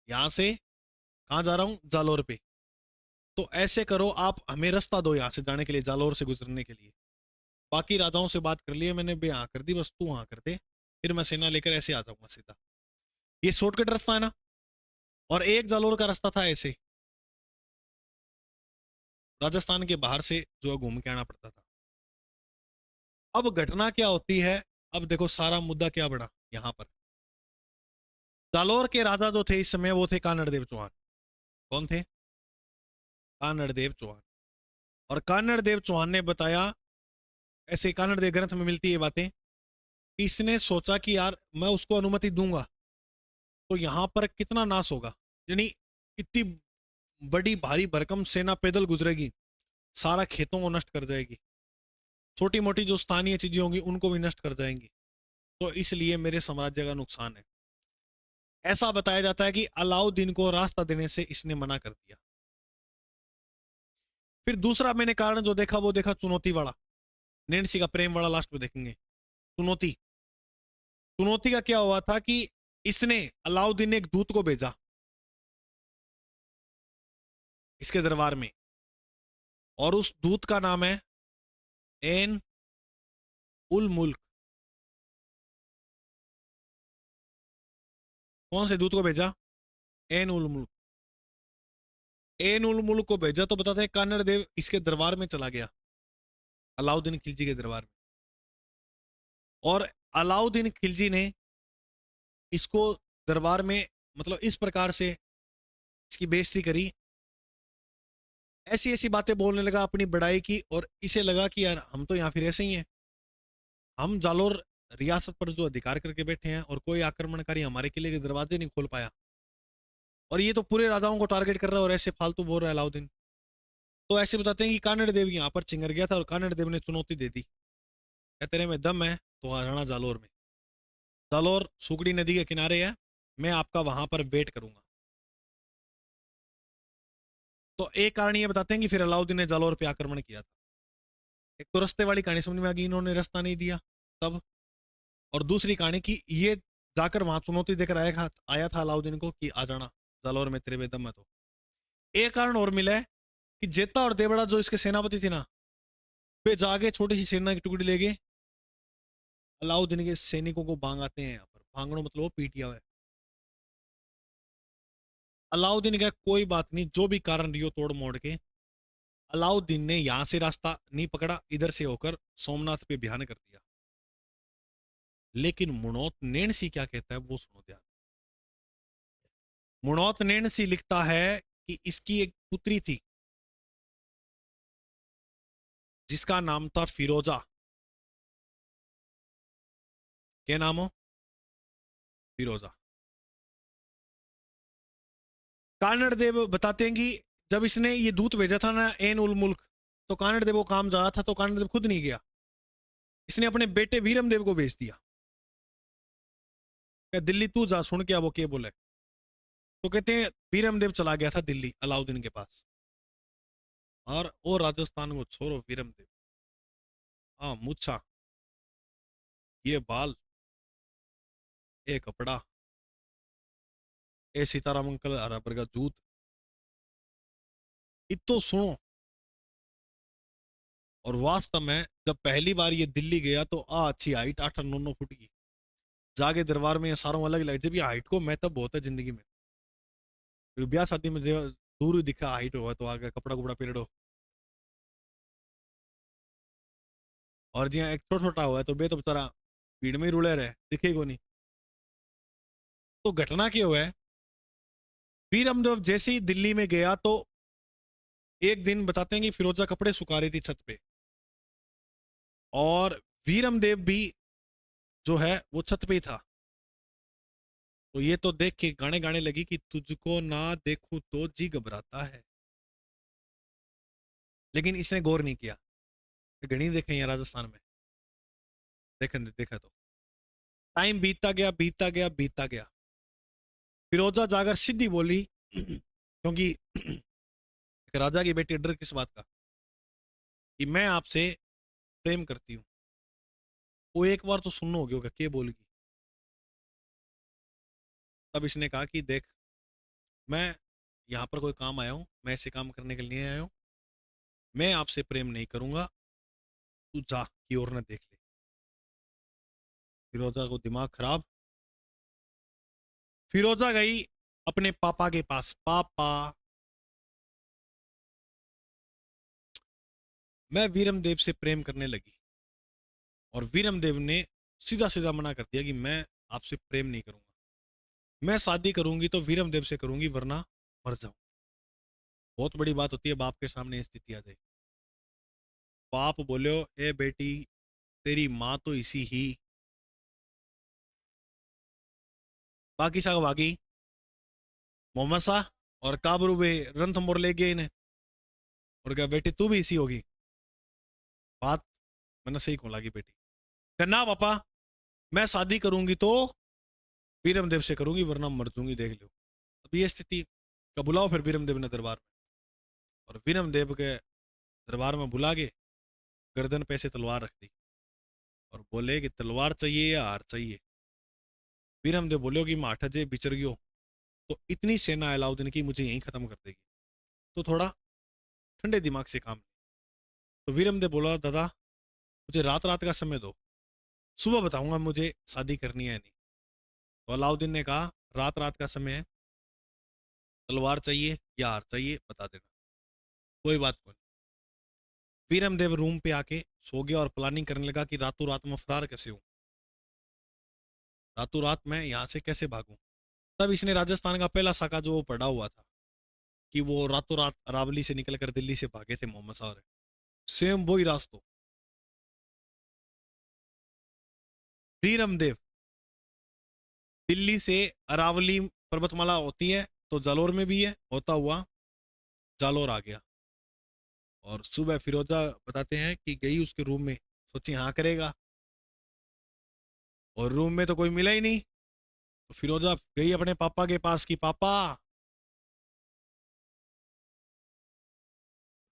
S1: यहां से कहां जा रहा हूं, जालोर पे। तो ऐसे करो, आप हमें रास्ता दो यहां से जाने के लिए, जालोर से गुजरने के लिए। बाकी राजाओं से बात कर लिए मैंने, बे हाँ कर दी, बस तू हाँ कर दे, फिर मैं सेना लेकर ऐसे आ जाऊंगा सीधा। ये शॉर्टकट रास्ता है ना। और एक जालोर का रास्ता था ऐसे, राजस्थान के बाहर से जो घूम के आना पड़ता था। अब घटना क्या होती है, अब देखो सारा मुद्दा क्या बड़ा यहां पर। जालोर के राजा जो थे इस समय वो थे कानड़ देव चौहान। कौन थे? कानड़ देव चौहान। और कानड़ देव चौहान ने बताया, ऐसे कानड़ देव ग्रंथ में मिलती है बातें, इसने सोचा कि यार मैं उसको अनुमति दूंगा तो यहां पर कितना नाश होगा, यानी इतनी बड़ी भारी भरकम सेना पैदल गुजरेगी, सारा खेतों को नष्ट कर जाएगी। छोटी मोटी जो स्थानीय चीजें होंगी उनको भी नष्ट कर जाएंगी। तो इसलिए मेरे साम्राज्य का नुकसान है। ऐसा बताया जाता है कि अलाउद्दीन को रास्ता देने से इसने मना कर दिया। फिर दूसरा मैंने कारण जो देखा वो देखा चुनौती वाला, नैन्सी का प्रेम वाला लास्ट में देखेंगे। चुनौती, चुनौती का क्या हुआ था कि इसने, अलाउद्दीन ने एक दूत को भेजा इसके दरबार में, और उस दूत का नाम है एन उल मुल्क। कौन से दूत को भेजा? एन उल मुल्क। एन उल मुल्क को भेजा तो बताते हैं कानड़ देव इसके दरबार में चला गया, अलाउद्दीन खिलजी के दरबार में। और अलाउद्दीन खिलजी ने इसको दरबार में मतलब इस प्रकार से इसकी बेइज्जती करी, ऐसी ऐसी बातें बोलने लगा, अपनी बड़ाई की, और इसे लगा कि यार हम तो यहाँ फिर ऐसे ही हैं, हम जालोर रियासत पर जो अधिकार करके बैठे हैं और कोई आक्रमणकारी हमारे किले के दरवाजे नहीं खोल पाया, और ये तो पूरे राजाओं को टारगेट कर रहा है और ऐसे फालतू बोल रहा है अलाउद्दीन। तो ऐसे बताते हैं कि कानड़ देव यहाँ पर चिंगर गया था और कानड़ देव ने चुनौती दे दी, क्या तेरे में दम है तो आ जाना जालोर में, जालोर सुगड़ी नदी के किनारे है, मैं आपका वहां पर वेट करूंगा। तो एक कारण ये बताते हैं कि फिर अलाउद्दीन ने जालोर पे आक्रमण किया था। एक तो रास्ते वाली कहानी समझ में आ गई, इन्होंने रास्ता नहीं दिया तब, और दूसरी कहानी कि ये जाकर वहां चुनौती देकर आया था अलाउद्दीन को कि आ जाना जालोर में तेरे में दम है। तो एक कारण और मिला है कि जेता और देवड़ा जो इसके सेनापति थे ना, वे जाके छोटी सी सेना की टुकड़ी ले गए, अलाउद्दीन के सैनिकों को भांगाते हैं। यहाँ पर भांगड़ो मतलब वो पीटिया हुआ है। अलाउद्दीन का कोई बात नहीं, जो भी कारण रियो तोड़ मोड़ के अलाउद्दीन ने यहां से रास्ता नहीं पकड़ा, इधर से होकर सोमनाथ पे ध्यान कर दिया। लेकिन मुणौत नैणसी क्या कहता है वो सुनो ध्यान। मुणौत नैणसी लिखता है कि इसकी एक पुत्री थी जिसका नाम था फिरोजा। क्या नाम हो? फिरोजा। कानड़ देव बताते हैं कि जब इसने ये दूत भेजा था ना एन उल मुल्क, तो कानड़ देव को काम जा था, तो कानड़ देव खुद नहीं गया, इसने अपने बेटे वीरम देव को भेज दिया, क्या दिल्ली तू जा सुन क्या वो क्या बोले। तो कहते हैं वीरम देव चला गया था दिल्ली अलाउद्दीन के पास, और वो राजस्थान को छोड़ो वीरम देव, हाँ मुच्छा, ये बाल, ये कपड़ा, ये सीताराम अंकल हराबर का जूत, इतो सुनो। और वास्तव में जब पहली बार ये दिल्ली गया तो अच्छी हाइट 8-9 फुट की, जाके दरबार में सारों अलग लगे, जब ये हाइट को महत्व बहुत है जिंदगी में, फिर ब्याह शादी में दूर ही दिखा हाइट हुआ तो आगे कपड़ा कुपड़ा पहनो, और जी एक छोटा छोटा हुआ है तो बे तो बेचारा भीड़ में ही रुले रहे, दिखे को नहीं। तो घटना क्या हुआ है, वीर अमदेव जैसे ही दिल्ली में गया तो एक दिन बताते हैं कि फिरोजा कपड़े सुखा रही थी छत पे, और वीरमदेव भी जो है वो छत पे ही था। तो ये तो देख के गाने गाने लगी कि तुझको ना देखूं तो जी घबराता है, लेकिन इसने गौर नहीं किया। गणी देखे यहाँ राजस्थान में, देखा देखा तो टाइम बीतता गया बीतता गया बीतता गया। फिरोजा जाकर सीधी बोली क्योंकि एक राजा की बेटी डर किस बात का, कि मैं आपसे प्रेम करती हूँ। वो एक बार तो सुनना हो गया क्या बोलेगी। तब इसने कहा कि देख मैं यहाँ पर कोई काम आया हूँ, मैं ऐसे काम करने के लिए आया हूँ, मैं आपसे प्रेम नहीं करूंगा, तू जा की ओर न देख ले। फिरोजा को दिमाग खराब, फिरोजा गई अपने पापा के पास, पापा मैं वीरम देव से प्रेम करने लगी, और वीरम देव ने सीधा सीधा मना कर दिया कि मैं आपसे प्रेम नहीं करूंगा, मैं शादी करूंगी तो वीरम देव से करूंगी वरना मर जाऊं। बहुत बड़ी बात होती है बाप के सामने स्थिति आ जाए। बाप बोलो ए बेटी तेरी माँ तो इसी ही, बाकी साग बागी मोहम्मद शाह और काबरू वे रणथंबोर ले गए इन्हें, और क्या बेटी तू भी इसी होगी। बात मैंने सही कौन लागी बेटी, कहना पापा मैं शादी करूंगी तो वीरमदेव से करूंगी वरना मर दूंगी, देख लो। अब ये स्थिति का बुलाओ फिर वीरमदेव ने दरबार में, और वीरमदेव के दरबार में बुला के गर्दन पे से तलवार रख दी और बोले कि तलवार चाहिए या हार चाहिए। वीरमदेव बोले कि मैं हट जे बिचर गयो तो इतनी सेना अलाउद्दीन की मुझे यहीं खत्म कर देगी, तो थोड़ा ठंडे दिमाग से काम। तो वीरमदेव बोला दादा मुझे रात रात का समय दो, सुबह बताऊंगा मुझे शादी करनी है नहीं। तो अलाउद्दीन ने कहा रात रात का समय है, तलवार चाहिए या हार चाहिए बता देना, कोई बात नहीं। वीरमदेव रूम पे आके सो गया और प्लानिंग करने लगा कि रातों रात में फरार कैसे हूं, रातों रात मैं यहां से कैसे भागूं। तब इसने राजस्थान का पहला साका जो पढ़ा हुआ था कि वो रातों रात अरावली से निकलकर दिल्ली से भागे थे मोहम्मद साहब, सेम वही रास्तों। वीरमदेव दिल्ली से अरावली पर्वतमाला होती है तो जालोर में भी है, होता हुआ जालोर आ गया। और सुबह फिरोजा बताते हैं कि गई उसके रूम में, सोची हाँ करेगा, और रूम में तो कोई मिला ही नहीं। तो फिरोजा गई अपने पापा के पास कि पापा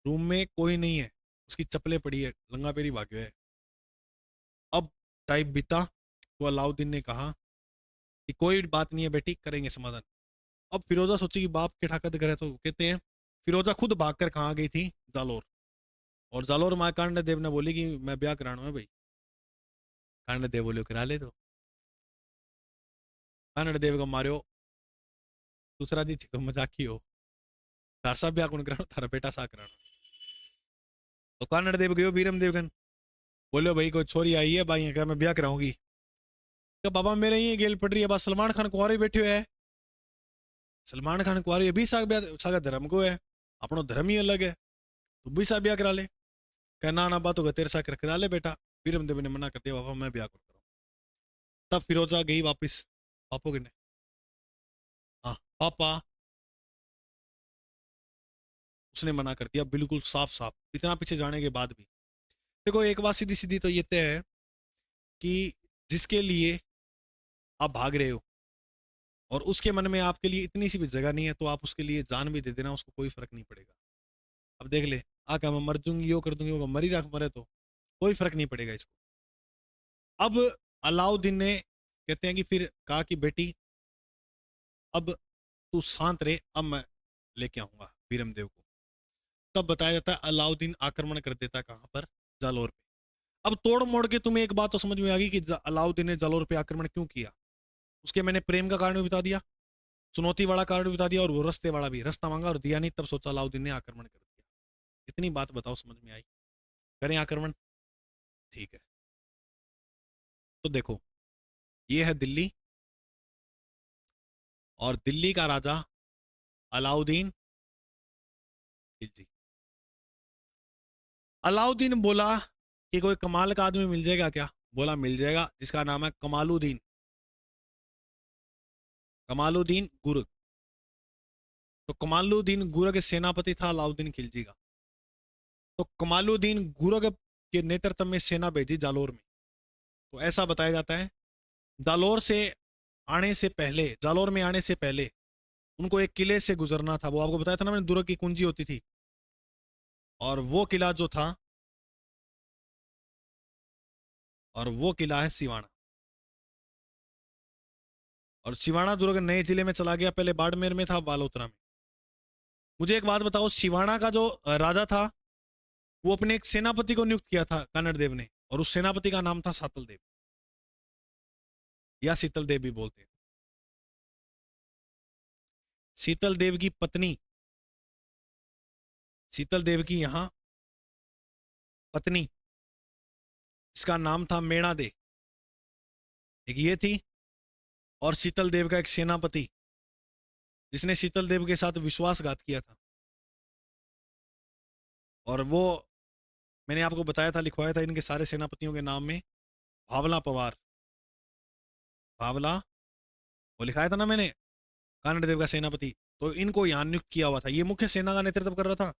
S1: रूम में कोई नहीं है, उसकी चप्पलें पड़ी है, लंगा पेरी भाग्य है। अब टाइम बीता तो अलाउद्दीन ने कहा कि कोई बात नहीं है बेटी, करेंगे समाधान। अब फिरोजा सोची कि बाप के ठाकत करे, तो कहते हैं फिरोजा खुद भागकर कहाँ गई थी, जालोर। और जालोर माँ कांड देव ने बोली कि मैं ब्याह कराना है भाई। कांड देव बोले करा ले, तो कांड देव को मारियो दूसरा दी थी तो मजाक ही हो, तार सा ब्याह कौन कराना, थारा बेटा सा कराना। तो कानड़ देव गयो वीरम देवगन, बोलो भाई कोई छोरी आई है भाई क्या मैं ब्याह कराऊंगी। क्या बाबा मेरे ये गेल पड़ रही है, बस सलमान खान कुंवारे बैठे हुए है, सलमान खान कुंवारे भी सागा धर्म को है, अपनो धर्म ही अलग है, तो भी सा ब्याह करा ले। क्या ना ना बातों का तेरे सा करा ले बेटा। वीरम देव ने मना कर दिया, बाबा मैं ब्याह कर कराऊं। तब फिरोजा गई वापिस पापो के ने, हाँ पापा, उसने मना कर दिया बिल्कुल साफ साफ, इतना पीछे जाने के बाद भी। देखो एक बात सीधी सीधी तो ये तय है कि जिसके लिए आप भाग रहे हो और उसके मन में आपके लिए इतनी सी भी जगह नहीं है, तो आप उसके लिए जान भी दे देना, उसको कोई फर्क नहीं पड़ेगा। अब देख ले आके मैं मर दूंगी यो कर दूंगी, वो मरी रख मरे तो कोई फर्क नहीं पड़ेगा इसको। अब अलाउद्दीन ने कहते हैं कि फिर कहा कि बेटी अब तू शांत रहे, अब मैं लेके आऊंगा वीरम देव को। तब बताया जाता है अलाउद्दीन आक्रमण कर देता है कहां पर, जालोर पे। अब तोड़ मोड़ के तुम्हें एक बात तो समझ में आ गई कि अलाउद्दीन ने जालोर पे आक्रमण क्यों किया। उसके मैंने प्रेम का कारण भी बता दिया, चुनौती वाला कारण भी बता दिया, और वो रस्ते वाला भी, रास्ता मांगा और दिया नहीं, तब सोचा अलाउद्दीन ने आक्रमण कर दिया। इतनी बात बताओ समझ में आई, करें आक्रमण, ठीक है। तो देखो ये है दिल्ली, और दिल्ली का राजा अलाउद्दीन खिलजी। अलाउद्दीन बोला कि कोई कमाल का आदमी मिल जाएगा क्या, बोला मिल जाएगा, जिसका नाम है कमालुद्दीन, कमालुद्दीन गुर्ग। तो कमालुद्दीन गुर्ग सेनापति था अलाउद्दीन खिलजी का। तो कमालुद्दीन गुर्ग के नेतृत्व में सेना भेजी जालोर में। तो ऐसा बताया जाता है जालोर से आने से पहले, जालोर में आने से पहले उनको एक किले से गुजरना था, वो आपको बताया था ना मैंने, दुर्ग की कुंजी होती थी, और वो किला जो था, और वो किला है सिवाना। और सिवाना दुर्ग नए जिले में चला गया, पहले बाड़मेर में था, बालोतरा में। मुझे एक बात बताओ, सिवाना का जो राजा था वो अपने एक सेनापति को नियुक्त किया था कन्नड़ देव ने, और उस सेनापति का नाम था सातल देव, या शीतल देव भी बोलते हैं। शीतल देव की पत्नी, शीतल देव की यहां पत्नी, इसका नाम था मेणा दे, एक ये थी, और शीतल देव का एक सेनापति जिसने शीतल देव के साथ विश्वासघात किया था, और वो मैंने आपको बताया था, लिखवाया था इनके सारे सेनापतियों के नाम में, भावला पवार, भावला, वो लिखाया था ना मैंने, कानड़ देव का सेनापति। तो इनको यहां नियुक्त किया हुआ था, ये मुख्य सेना का नेतृत्व कर रहा था,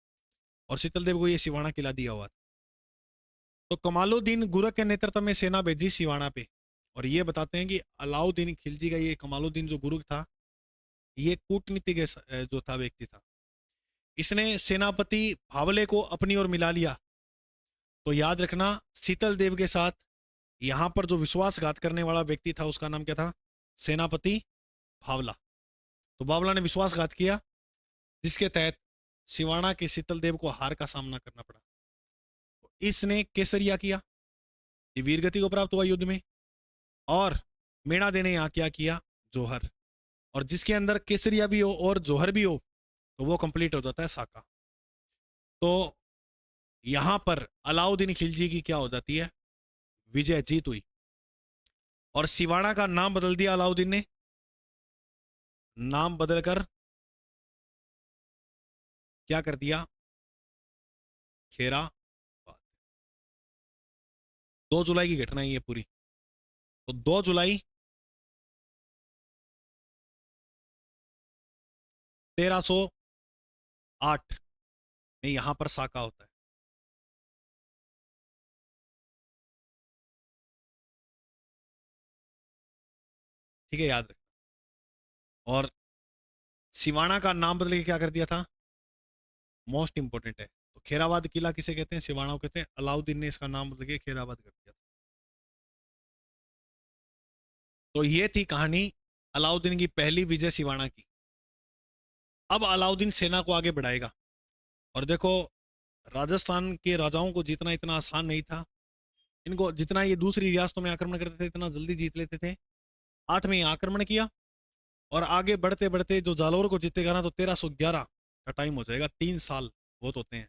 S1: और शीतल देव को ये सिवाना किला दिया हुआ था। तो कमालुद्दीन गुरक के नेतृत्व में सेना भेजी सिवाना पे। और ये बताते हैं कि अलाउद्दीन खिलजी का ये कमालुद्दीन जो गुरुक था, ये कूटनीतिक जो था व्यक्ति था। इसने सेनापति भावले को अपनी ओर मिला लिया। तो याद रखना, शीतल देव के साथ यहां पर जो विश्वासघात करने वाला व्यक्ति था उसका नाम क्या था? सेनापति भावला। तो बावला ने विश्वासघात किया, जिसके तहत सिवाना के शीतल देव को हार का सामना करना पड़ा। तो इसने केसरिया किया, ये वीरगति को प्राप्त हुआ युद्ध में। और मेणादे ने यहां क्या किया? जोहर। और जिसके अंदर केसरिया भी हो और जोहर भी हो तो वो कंप्लीट हो जाता है साका। तो यहां पर अलाउद्दीन खिलजी की क्या हो जाती है? विजय, जीत हुई। और सिवाना का नाम बदल दिया अलाउद्दीन ने, नाम बदलकर क्या कर दिया? खेरा। 2 जुलाई की घटना है ये पूरी। तो 2 जुलाई 1308 में यहां पर साका होता है। ठीक है, याद रखना। और सिवाना का नाम बदल के क्या कर दिया था? मोस्ट इंपोर्टेंट है। तो खेराबाद किला किसे कहते हैं? सिवाना को कहते हैं। अलाउद्दीन ने इसका नाम बदल के खेराबाद कर दिया। तो ये थी कहानी अलाउद्दीन की पहली विजय सिवाना की। अब अलाउद्दीन सेना को आगे बढ़ाएगा। और देखो, राजस्थान के राजाओं को जीतना इतना आसान नहीं था। इनको जितना ये दूसरी रियासतों में आक्रमण करते थे इतना जल्दी जीत लेते थे। 8 में आक्रमण किया और आगे बढ़ते बढ़ते जो जालोर को जीतेगा ना, तो 1311 का टाइम हो जाएगा। 3 साल बहुत होते हैं।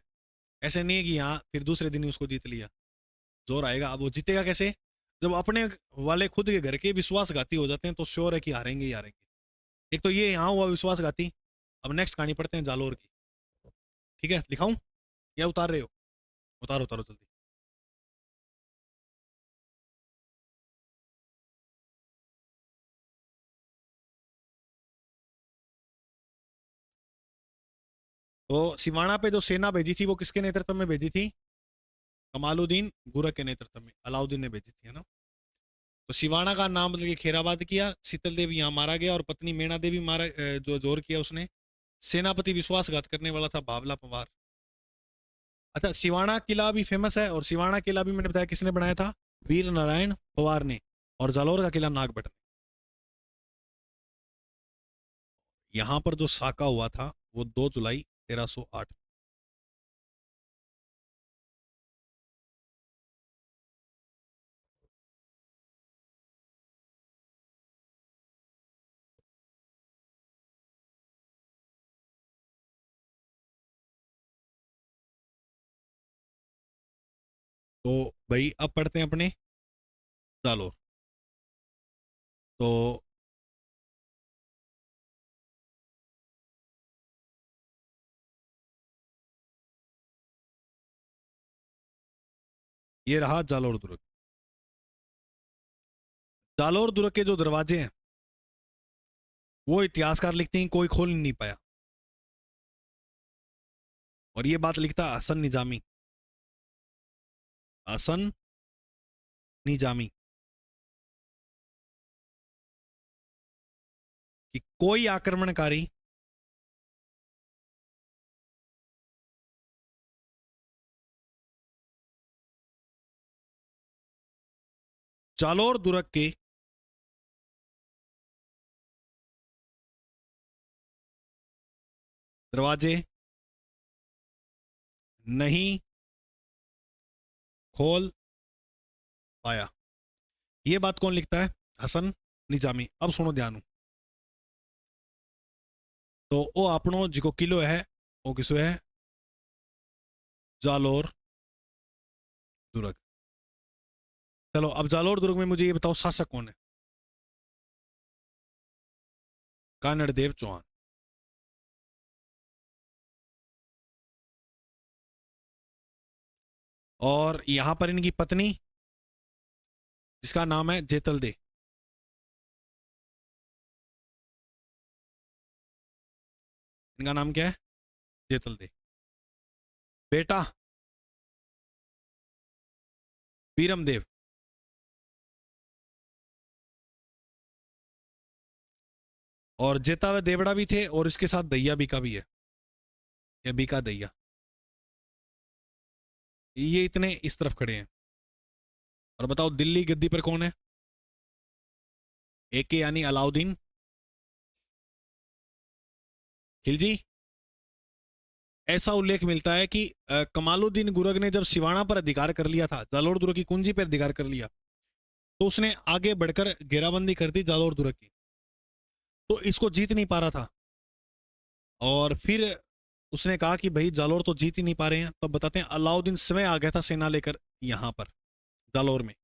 S1: ऐसे नहीं है कि यहाँ फिर दूसरे दिन ही उसको जीत लिया। जोर आएगा। अब वो जीतेगा कैसे? जब अपने वाले खुद के घर के विश्वासघाती हो जाते हैं तो श्योर है कि हारेंगे ही हारेंगे। एक तो ये यहाँ हुआ विश्वासघाती। अब नेक्स्ट कहानी पढ़ते हैं जालोर की। ठीक है, लिखाऊं या उतार रहे हो? उतारो उतारो जल्दी। तो सिवाना पे जो सेना भेजी थी वो किसके नेतृत्व में भेजी थी? कमालुद्दीन गुरक के नेतृत्व में अलाउद्दीन ने भेजी थी, है ना। तो सिवाना का नाम बदल के खेराबाद किया। शीतल देवी यहाँ मारा गया और पत्नी मेना देवी मारा, जो जोर किया उसने। सेनापति विश्वासघात करने वाला था भावला पवार। अच्छा, सिवाना किला भी फेमस है। और सिवाना किला भी मैंने बताया किसने बनाया था? वीर नारायण पवार ने। और जालोर का किला नागभट ने। यहां पर जो साका हुआ था वो 2 जुलाई 1308। तो भाई अब पढ़ते हैं अपने जालोर। तो ये रहा जालोर दुर्ग। जालोर दुर्ग के जो दरवाजे हैं वो इतिहासकार लिखते हैं कोई खोल नहीं पाया। और ये बात लिखता हसन निजामी। हसन निजामी कि कोई आक्रमणकारी जालोर दुर्ग के दरवाजे नहीं खोल पाया। ये बात कौन लिखता है? हसन निजामी। अब सुनो ध्यान। तो वो अपनो जिको किलो है वो किसो है? जालोर दुर्ग। चलो, अब जालोर दुर्ग में मुझे ये बताओ शासक कौन है? कानड़देव चौहान। और यहां पर इनकी पत्नी, जिसका नाम है जेतल दे। इनका नाम क्या है? जेतल दे। बेटा वीरम देव। और जेता व देवड़ा भी थे, और इसके साथ दैया बीका भी है, या बीका दैया। ये इतने इस तरफ खड़े हैं। और बताओ दिल्ली गद्दी पर कौन है? एके यानी अलाउद्दीन खिलजी। ऐसा उल्लेख मिलता है कि कमालुद्दीन गुरग ने जब सिवाना पर अधिकार कर लिया था, जालोर दुर्ग की कुंजी पर अधिकार कर लिया, तो उसने आगे बढ़कर घेराबंदी कर दी जालोर दुर्ग की, तो इसको जीत नहीं पा रहा था। और फिर उसने कहा कि भाई जालोर तो जीत ही नहीं पा रहे हैं, तो बताते हैं अलाउद्दीन स्वयं आ गया था सेना लेकर यहां पर जालोर में।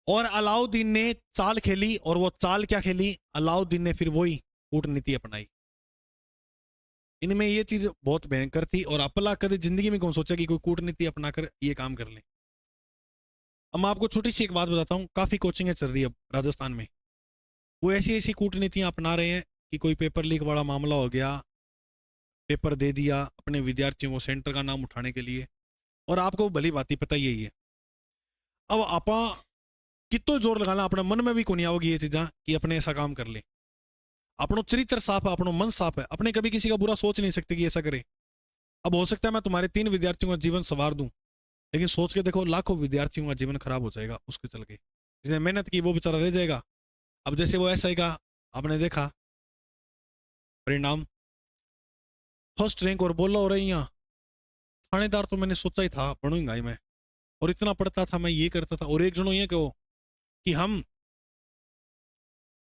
S1: और अलाउद्दीन ने चाल खेली, और वो चाल क्या खेली? अलाउद्दीन ने फिर वही कूटनीति अपनाई। इनमें ये चीज बहुत भयंकर थी, और अपला कभी जिंदगी में कौन सोचा कि कोई कूटनीति अपनाकर ये काम कर ले। अब मैं आपको छोटी सी एक बात बताता हूँ, काफी कोचिंगें चल रही है अब राजस्थान में, वो ऐसी ऐसी कूटनीतियां अपना रहे हैं कि कोई पेपर लीक वाला मामला हो गया, पेपर दे दिया अपने विद्यार्थियों को सेंटर का नाम उठाने के लिए, और आपको भली बात पता ही है। अब आपा कितो जोर लगाना, अपने मन में भी को नहीं आओगी ये चीजा कि अपने ऐसा काम कर ले। अपनो चरित्र साफ है, अपनो मन साफ है, अपने कभी किसी का बुरा सोच नहीं सकते कि ऐसा करे। अब हो सकता है मैं तुम्हारे 3 विद्यार्थियों का जीवन संवार दूं, लेकिन सोच के देखो लाखों विद्यार्थियों का जीवन खराब हो जाएगा उसके चल के। जिसने मेहनत की वो बेचारा रह जाएगा। अब जैसे वो ऐसा ही का आपने देखा परिणाम, फर्स्ट रैंक और बोला हो रही यहाँ थानेदार, तो मैंने सोचा ही था बनूंगा ही मैं, और इतना पढ़ता था मैं, ये करता था। और एक जनो ये कहो कि हम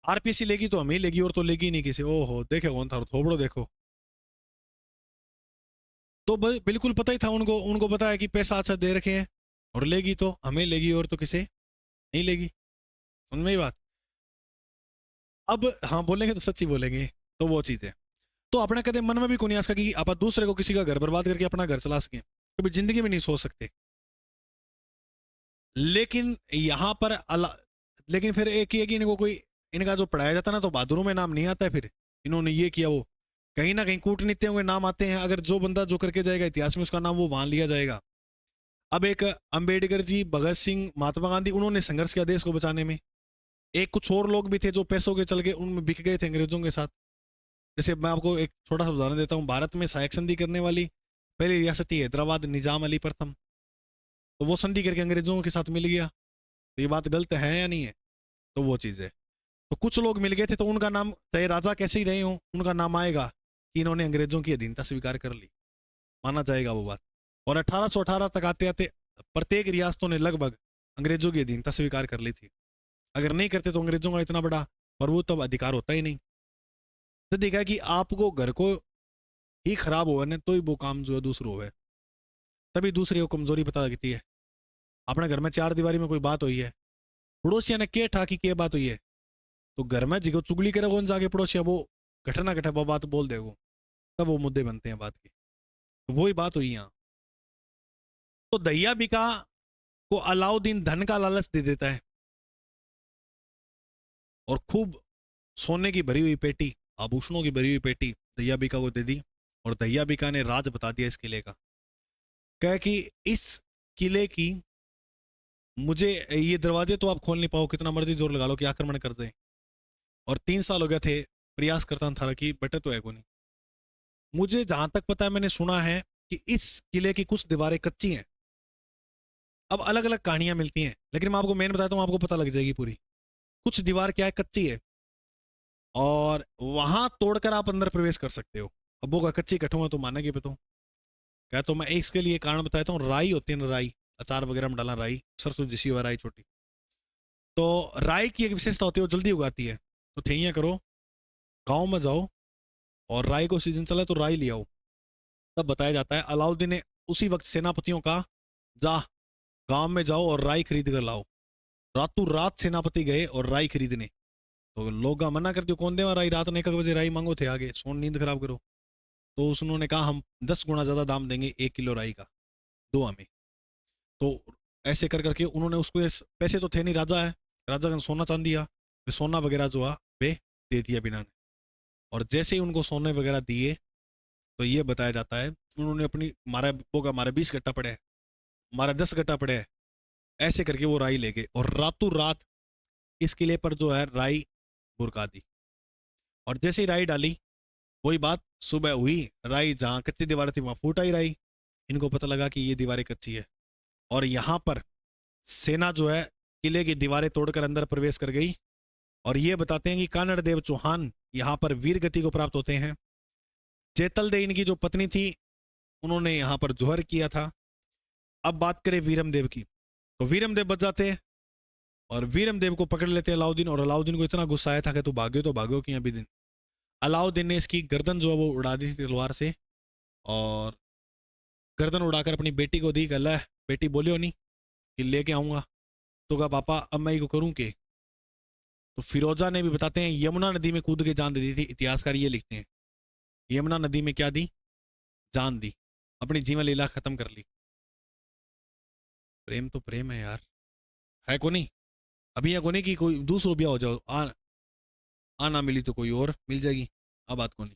S1: आरपीसी लेगी तो हमें लेगी, और तो लेगी नहीं किसी। ओहो, देखे कौन था थोबड़ो देखो। तो बिल्कुल पता ही था उनको, उनको पता है कि पैसा अच्छा दे रखे हैं, और लेगी तो हमें लेगी, और तो किसे नहीं लेगी। समझ में ही बात। अब हाँ बोलेंगे तो सच्ची बोलेंगे, तो वो चीज है। तो अपने कदे मन में भी को नहीं आ सका कि आप दूसरे को किसी का घर बर्बाद करके अपना घर चला सके, कभी जिंदगी में नहीं सोच सकते। लेकिन यहां पर लेकिन फिर एक ही कि इनको कोई इनका जो पढ़ाया जाता है ना, तो बहादुरों में नाम नहीं आता है। फिर इन्होंने ये किया, वो कहीं ना कहीं कूटनीतियों के नाम आते हैं। अगर जो बंदा जो करके जाएगा इतिहास में, उसका नाम वो वहां लिया जाएगा। अब एक अंबेडकर जी, भगत सिंह, महात्मा गांधी, उन्होंने संघर्ष किया देश को बचाने में। एक कुछ और लोग भी थे जो पैसों के चल के उनमें बिक गए थे अंग्रेजों के साथ। जैसे मैं आपको एक छोटा सा उदाहरण देता हूँ, भारत में सहायक संधि करने वाली पहली रियासत थी हैदराबाद, निजाम अली प्रथम। तो वो संधि करके अंग्रेजों के साथ मिल गया। तो ये बात गलत है या नहीं है? तो वो चीज है। तो कुछ लोग मिल गए थे, तो उनका नाम, चाहे राजा कैसे ही रहे हो, उनका नाम आएगा कि इन्होंने अंग्रेजों की अधीनता स्वीकार कर ली, माना जाएगा वो बात। और 1818 तक आते आते प्रत्येक रियासतों ने लगभग अंग्रेजों की अधीनता स्वीकार कर ली थी। अगर नहीं करते तो अंग्रेजों का इतना बड़ा प्रभुत्व अधिकार होता ही नहीं। तो देखा कि आपको घर को ही खराब हुआ ना, तो ही वो काम जो है दूसरों है, तभी दूसरे को कमजोरी पता लगती है। अपने घर में 4 दीवारी में कोई बात हुई है, पड़ोसिया ने के ठाकी के बात हुई है, तो घर में जिगो चुगली करे कौन जाके पड़ोसिया वो घटना घटा वो बात बोल देगो, तब वो मुद्दे बनते हैं बात के। तो वही बात हुई यहाँ। तो दैया बिका को अलाउद्दीन धन का लालच दे देता है, और खूब सोने की भरी हुई पेटी, आभूषणों की भरी हुई पेटी दैया बिका को दे दी। और दैया बिका ने राज बता दिया इस किले का, कह कि इस किले की मुझे ये दरवाजे तो आप खोल नहीं पाओ, कितना मर्जी जोर लगा लो कि आक्रमण कर दे। और 3 साल हो गए थे प्रयास करता था कि बटे तो है को नहीं। मुझे जहां तक पता है, मैंने सुना है कि इस किले की कुछ दीवारें कच्ची हैं। अब अलग अलग कहानियां मिलती हैं, लेकिन मैं आपको मेन बताता हूँ, आपको पता लग जाएगी पूरी। कुछ दीवार क्या है, कच्ची है, और वहां तोड़कर आप अंदर प्रवेश कर सकते हो। अब वो कच्ची कठुआ तो मानेंगे पे तो क्या, तो मैं इसके लिए कारण बताता हूँ। राई होती है ना, राई, अचार वगैरह में डाला राई, सरसों जैसी हुआ राई छोटी। तो राई की एक विशेषता होती है, वो जल्दी उगाती है। तो ठेइया करो, गांव में जाओ, और राई को सीजन चला तो राई ले आओ। तब बताया जाता है अलाउद्दीन ने उसी वक्त सेनापतियों का, जा गांव में जाओ और राई खरीद कर लाओ। रातों रात सेनापति गए और राई खरीदने। तो लोग मना कर दियो, कौन देवा राई, रात ने 1 बजे राई मांगो थे आगे, सोन नींद खराब करो। तो उन्होंने कहा हम 10 गुना ज्यादा दाम देंगे 1 किलो राई का, दो हमें। तो ऐसे कर करके उन्होंने उसको, पैसे तो थे नहीं, राजा है, राजा का सोना चांदी दिया, सोना वगैरह जो आ वे दे दिया बिना ने। और जैसे ही उनको सोने वगैरह दिए, तो ये बताया जाता है उन्होंने अपनी, मारा वो का मारे 20 गट्टा पड़े, हमारा 10 गट्टा पड़े है, ऐसे करके वो राई ले गए और रातों रात इस किले पर जो है राई बुरका दी। और जैसे ही राई डाली, वही बात सुबह हुई, राई जहां कच्ची दीवारें थी वहां फूट आई राई। इनको पता लगा कि ये दीवारें कच्ची है, और यहाँ पर सेना जो है किले की दीवारें तोड़कर अंदर प्रवेश कर गई। और ये बताते हैं कि कानड़ देव चौहान यहाँ पर वीर गति को प्राप्त होते हैं। जेतल दे इनकी जो पत्नी थी, उन्होंने यहाँ पर जोहर किया था। अब बात करें वीरम देव की, तो वीरम देव बच जाते हैं और वीरम देव को पकड़ लेते हैं अलाउद्दीन। और अलाउद्दीन को इतना गुस्सा आया था कि तू भाग्यो तो भाग्यो कि अभी दिन। अलाउद्दीन ने इसकी गर्दन जो है वो उड़ा दी थी तलवार से, और गर्दन उड़ाकर अपनी बेटी को दी। कल बेटी बोलियो नहीं कि लेके आऊंगा, तो कहा पापा अब मैं को करूं के। तो फिरोजा ने भी बताते हैं यमुना नदी में कूद के जान दे दी थी। इतिहासकार ये लिखते हैं यमुना नदी में क्या दी, जान दी, अपनी जीवन लीला खत्म कर ली। प्रेम तो प्रेम है यार, है को नहीं। अभी यहाँ को नहीं कि कोई दूसरा ब्याह हो जाओ, ना मिली तो कोई और मिल जाएगी, अब बात को नहीं।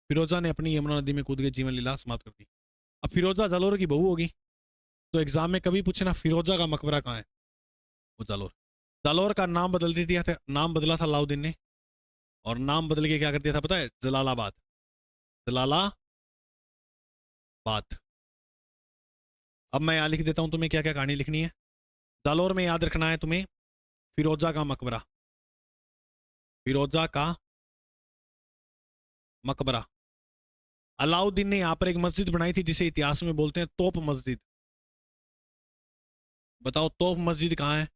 S1: फिरोजा ने अपनी यमुना नदी में कूद के जीवन लीला समाप्त कर दी। अब फिरोजा जालोर की बहू होगी, तो एग्जाम में कभी पूछे ना फिरोजा का मकबरा कहाँ है, वो जालोर। जालोर का नाम बदल दिया था, नाम बदला था अलाउद्दीन ने, और नाम बदल के क्या कर दिया था पता है, जलालाबाद। जलालाबाद। अब मैं यहाँ लिख देता हूं तुम्हें क्या क्या कहानी लिखनी है। जालोर में याद रखना है तुम्हें फिरोजा का मकबरा, फिरोजा का मकबरा। अलाउद्दीन ने यहां पर एक मस्जिद बनाई थी जिसे इतिहास में बोलते हैं तोप मस्जिद। बताओ तोप मस्जिद कहां है।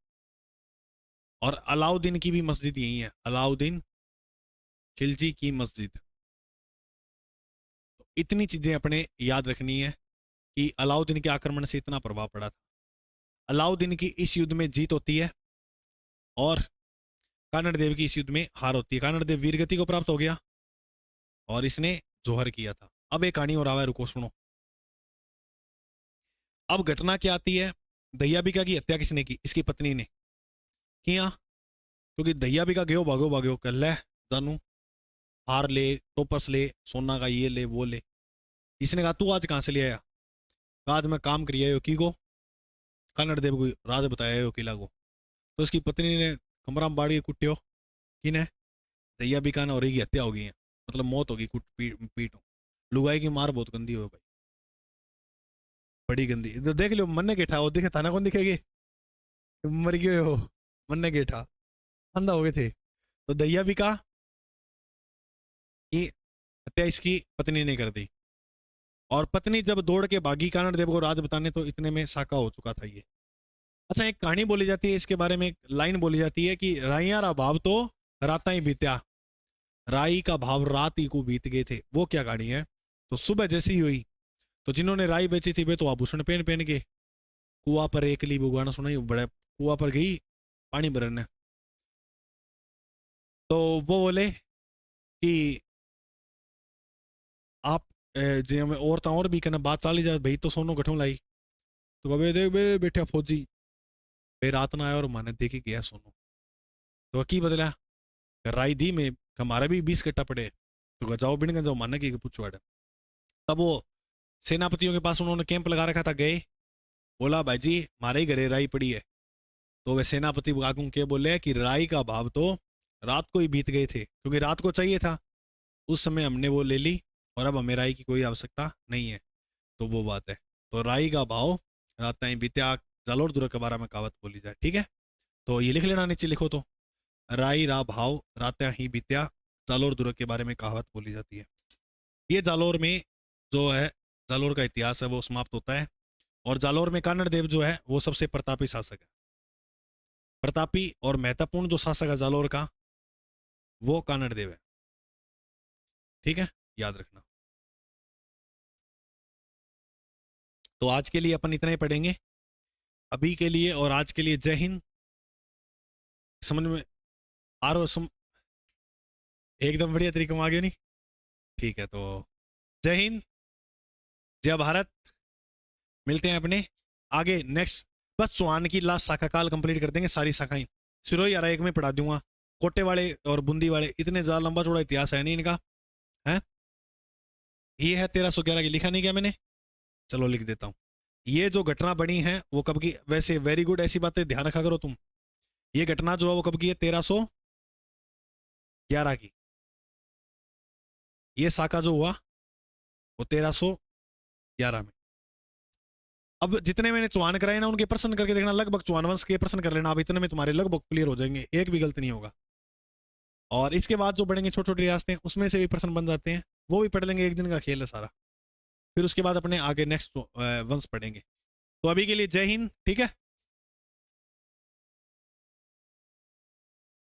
S1: और अलाउद्दीन की भी मस्जिद यही है, अलाउद्दीन खिलजी की मस्जिद। तो इतनी चीजें अपने याद रखनी है कि अलाउद्दीन के आक्रमण से इतना प्रभाव पड़ा था। अलाउद्दीन की इस युद्ध में जीत होती है और कानड़ देव की इस युद्ध में हार होती है। कानड़ देव वीरगति को प्राप्त हो गया और इसने जोहर किया था। अब एक कहानी और आवा है, रुको सुनो। अब घटना क्या आती है, दयाबिका की हत्या किसने की, इसकी पत्नी ने किया। क्योंकि दयाबिका गयो भागो भागो कर ले जानू, हार ले, टोपस ले, सोना का ये ले वो ले। इसने कहा तू आज कहां से ले आया, आज मैं काम करिए हो की को, कानड़ देव को राज बताया हो किला को। तो इसकी पत्नी ने कमरा में बाड़ के कुटियो कि ने दयाबिका ने, और की हत्या हो गई है, मतलब मौत होगी कुट पीट। लुगाई की मार बहुत गंदी हो भाई, बड़ी गंदी। तो देख लो मन ने गेठा वो दिखे थाना कौन दिखेगी, मर गए हो मन ने गेठा, अंधा हो गए थे। तो दयाबिका की हत्या इसकी पत्नी ने कर दी। और पत्नी जब दौड़ के भागी कानड़ देव को राज बताने, तो इतने में साका हो चुका था ये। अच्छा एक कहानी बोली जाती है इसके बारे में, एक लाइन बोली जाती है कि राइया रा भाव तो राता ही बीत्या, राई का भाव रात ही को बीत गए थे। वो क्या कहानी है, तो सुबह जैसी हुई तो जिन्होंने राई बेची थी वे तो आभूषण पहन पहन के कुआ पर एक ली, वो गाना सुना ही बड़ा, कुआ पर गई पानी भरने। तो वो बोले कि आप जे में औरत और भी कहना बात चाली जाए भाई, तो सोनो गठों लाई। तो कहे देख बे बैठा फौजी, बे रात ना आया और माने देखी गया सोनो। तो की बदला राई दी में हमारा भी 20 कट्टा पड़े। तो जाओ बिन जाओ माने की पूछो। तब वो सेनापतियों के पास उन्होंने कैंप लगा रखा था, गए, बोला भाई जी हमारे ही घरे राई पड़ी है। तो वे सेनापति आगू के बोले कि राई का भाव तो रात को ही बीत गए थे, क्योंकि रात को चाहिए था, उस समय हमने वो ले ली और अब हमें राई की कोई आवश्यकता नहीं है। तो वो बात है, तो राई का भाव रात ही बीत्या, जालोर दुर्ग के बारे में कहावत बोली जाए, ठीक है। तो ये लिख लेना, नीचे लिखो तो, राई रा भाव रात ही बीत्या, जालोर दुर्ग के बारे में कहावत बोली जाती है। ये जालोर में जो है जालोर का इतिहास है वो समाप्त होता है। और जालोर में कानड़ देव जो है वो सबसे प्रतापी शासक है। प्रतापी और महत्वपूर्ण जो शासक है जालोर का, वो कानड़ देव है, ठीक है, याद रखना। तो आज के लिए अपन इतना ही पढ़ेंगे अभी के लिए, और आज के लिए जय हिंद। समझ में आ रहा, एकदम बढ़िया तरीके में आ गया नहीं, ठीक है। तो जय हिंद, जय भारत। मिलते हैं अपने आगे नेक्स्ट, बस चौहान की लास्ट शाखा काल कंप्लीट कर देंगे, सारी शाखाएं सिरोही यार एक में पढ़ा दूंगा। कोटे वाले और बूंदी वाले इतने ज्यादा लंबा चौड़ा इतिहास है नहीं इनका, है। ये है 1311 की, लिखा नहीं क्या मैंने, चलो लिख देता हूं। ये जो घटना बनी है वो कब की, वैसे वेरी गुड, ऐसी बातें ध्यान रखा करो तुम। ये घटना जो है वो कब की है, 1311 की। ये साका जो हुआ वो 1311 में। अब जितने मैंने चौहान कराए ना उनके प्रश्न करके देखना, लगभग चौहान वंश के प्रश्न कर लेना, अब इतने में तुम्हारे लगभग क्लियर हो जाएंगे, एक भी गलत नहीं होगा। और इसके बाद जो बढ़ेंगे छोटी छोटी रियासतें, उसमें से भी प्रश्न बन जाते हैं, वो भी पढ़ लेंगे, एक दिन का खेल है सारा। फिर उसके बाद अपने आगे नेक्स्ट वंश पढ़ेंगे। तो अभी के लिए जय हिंद, ठीक है।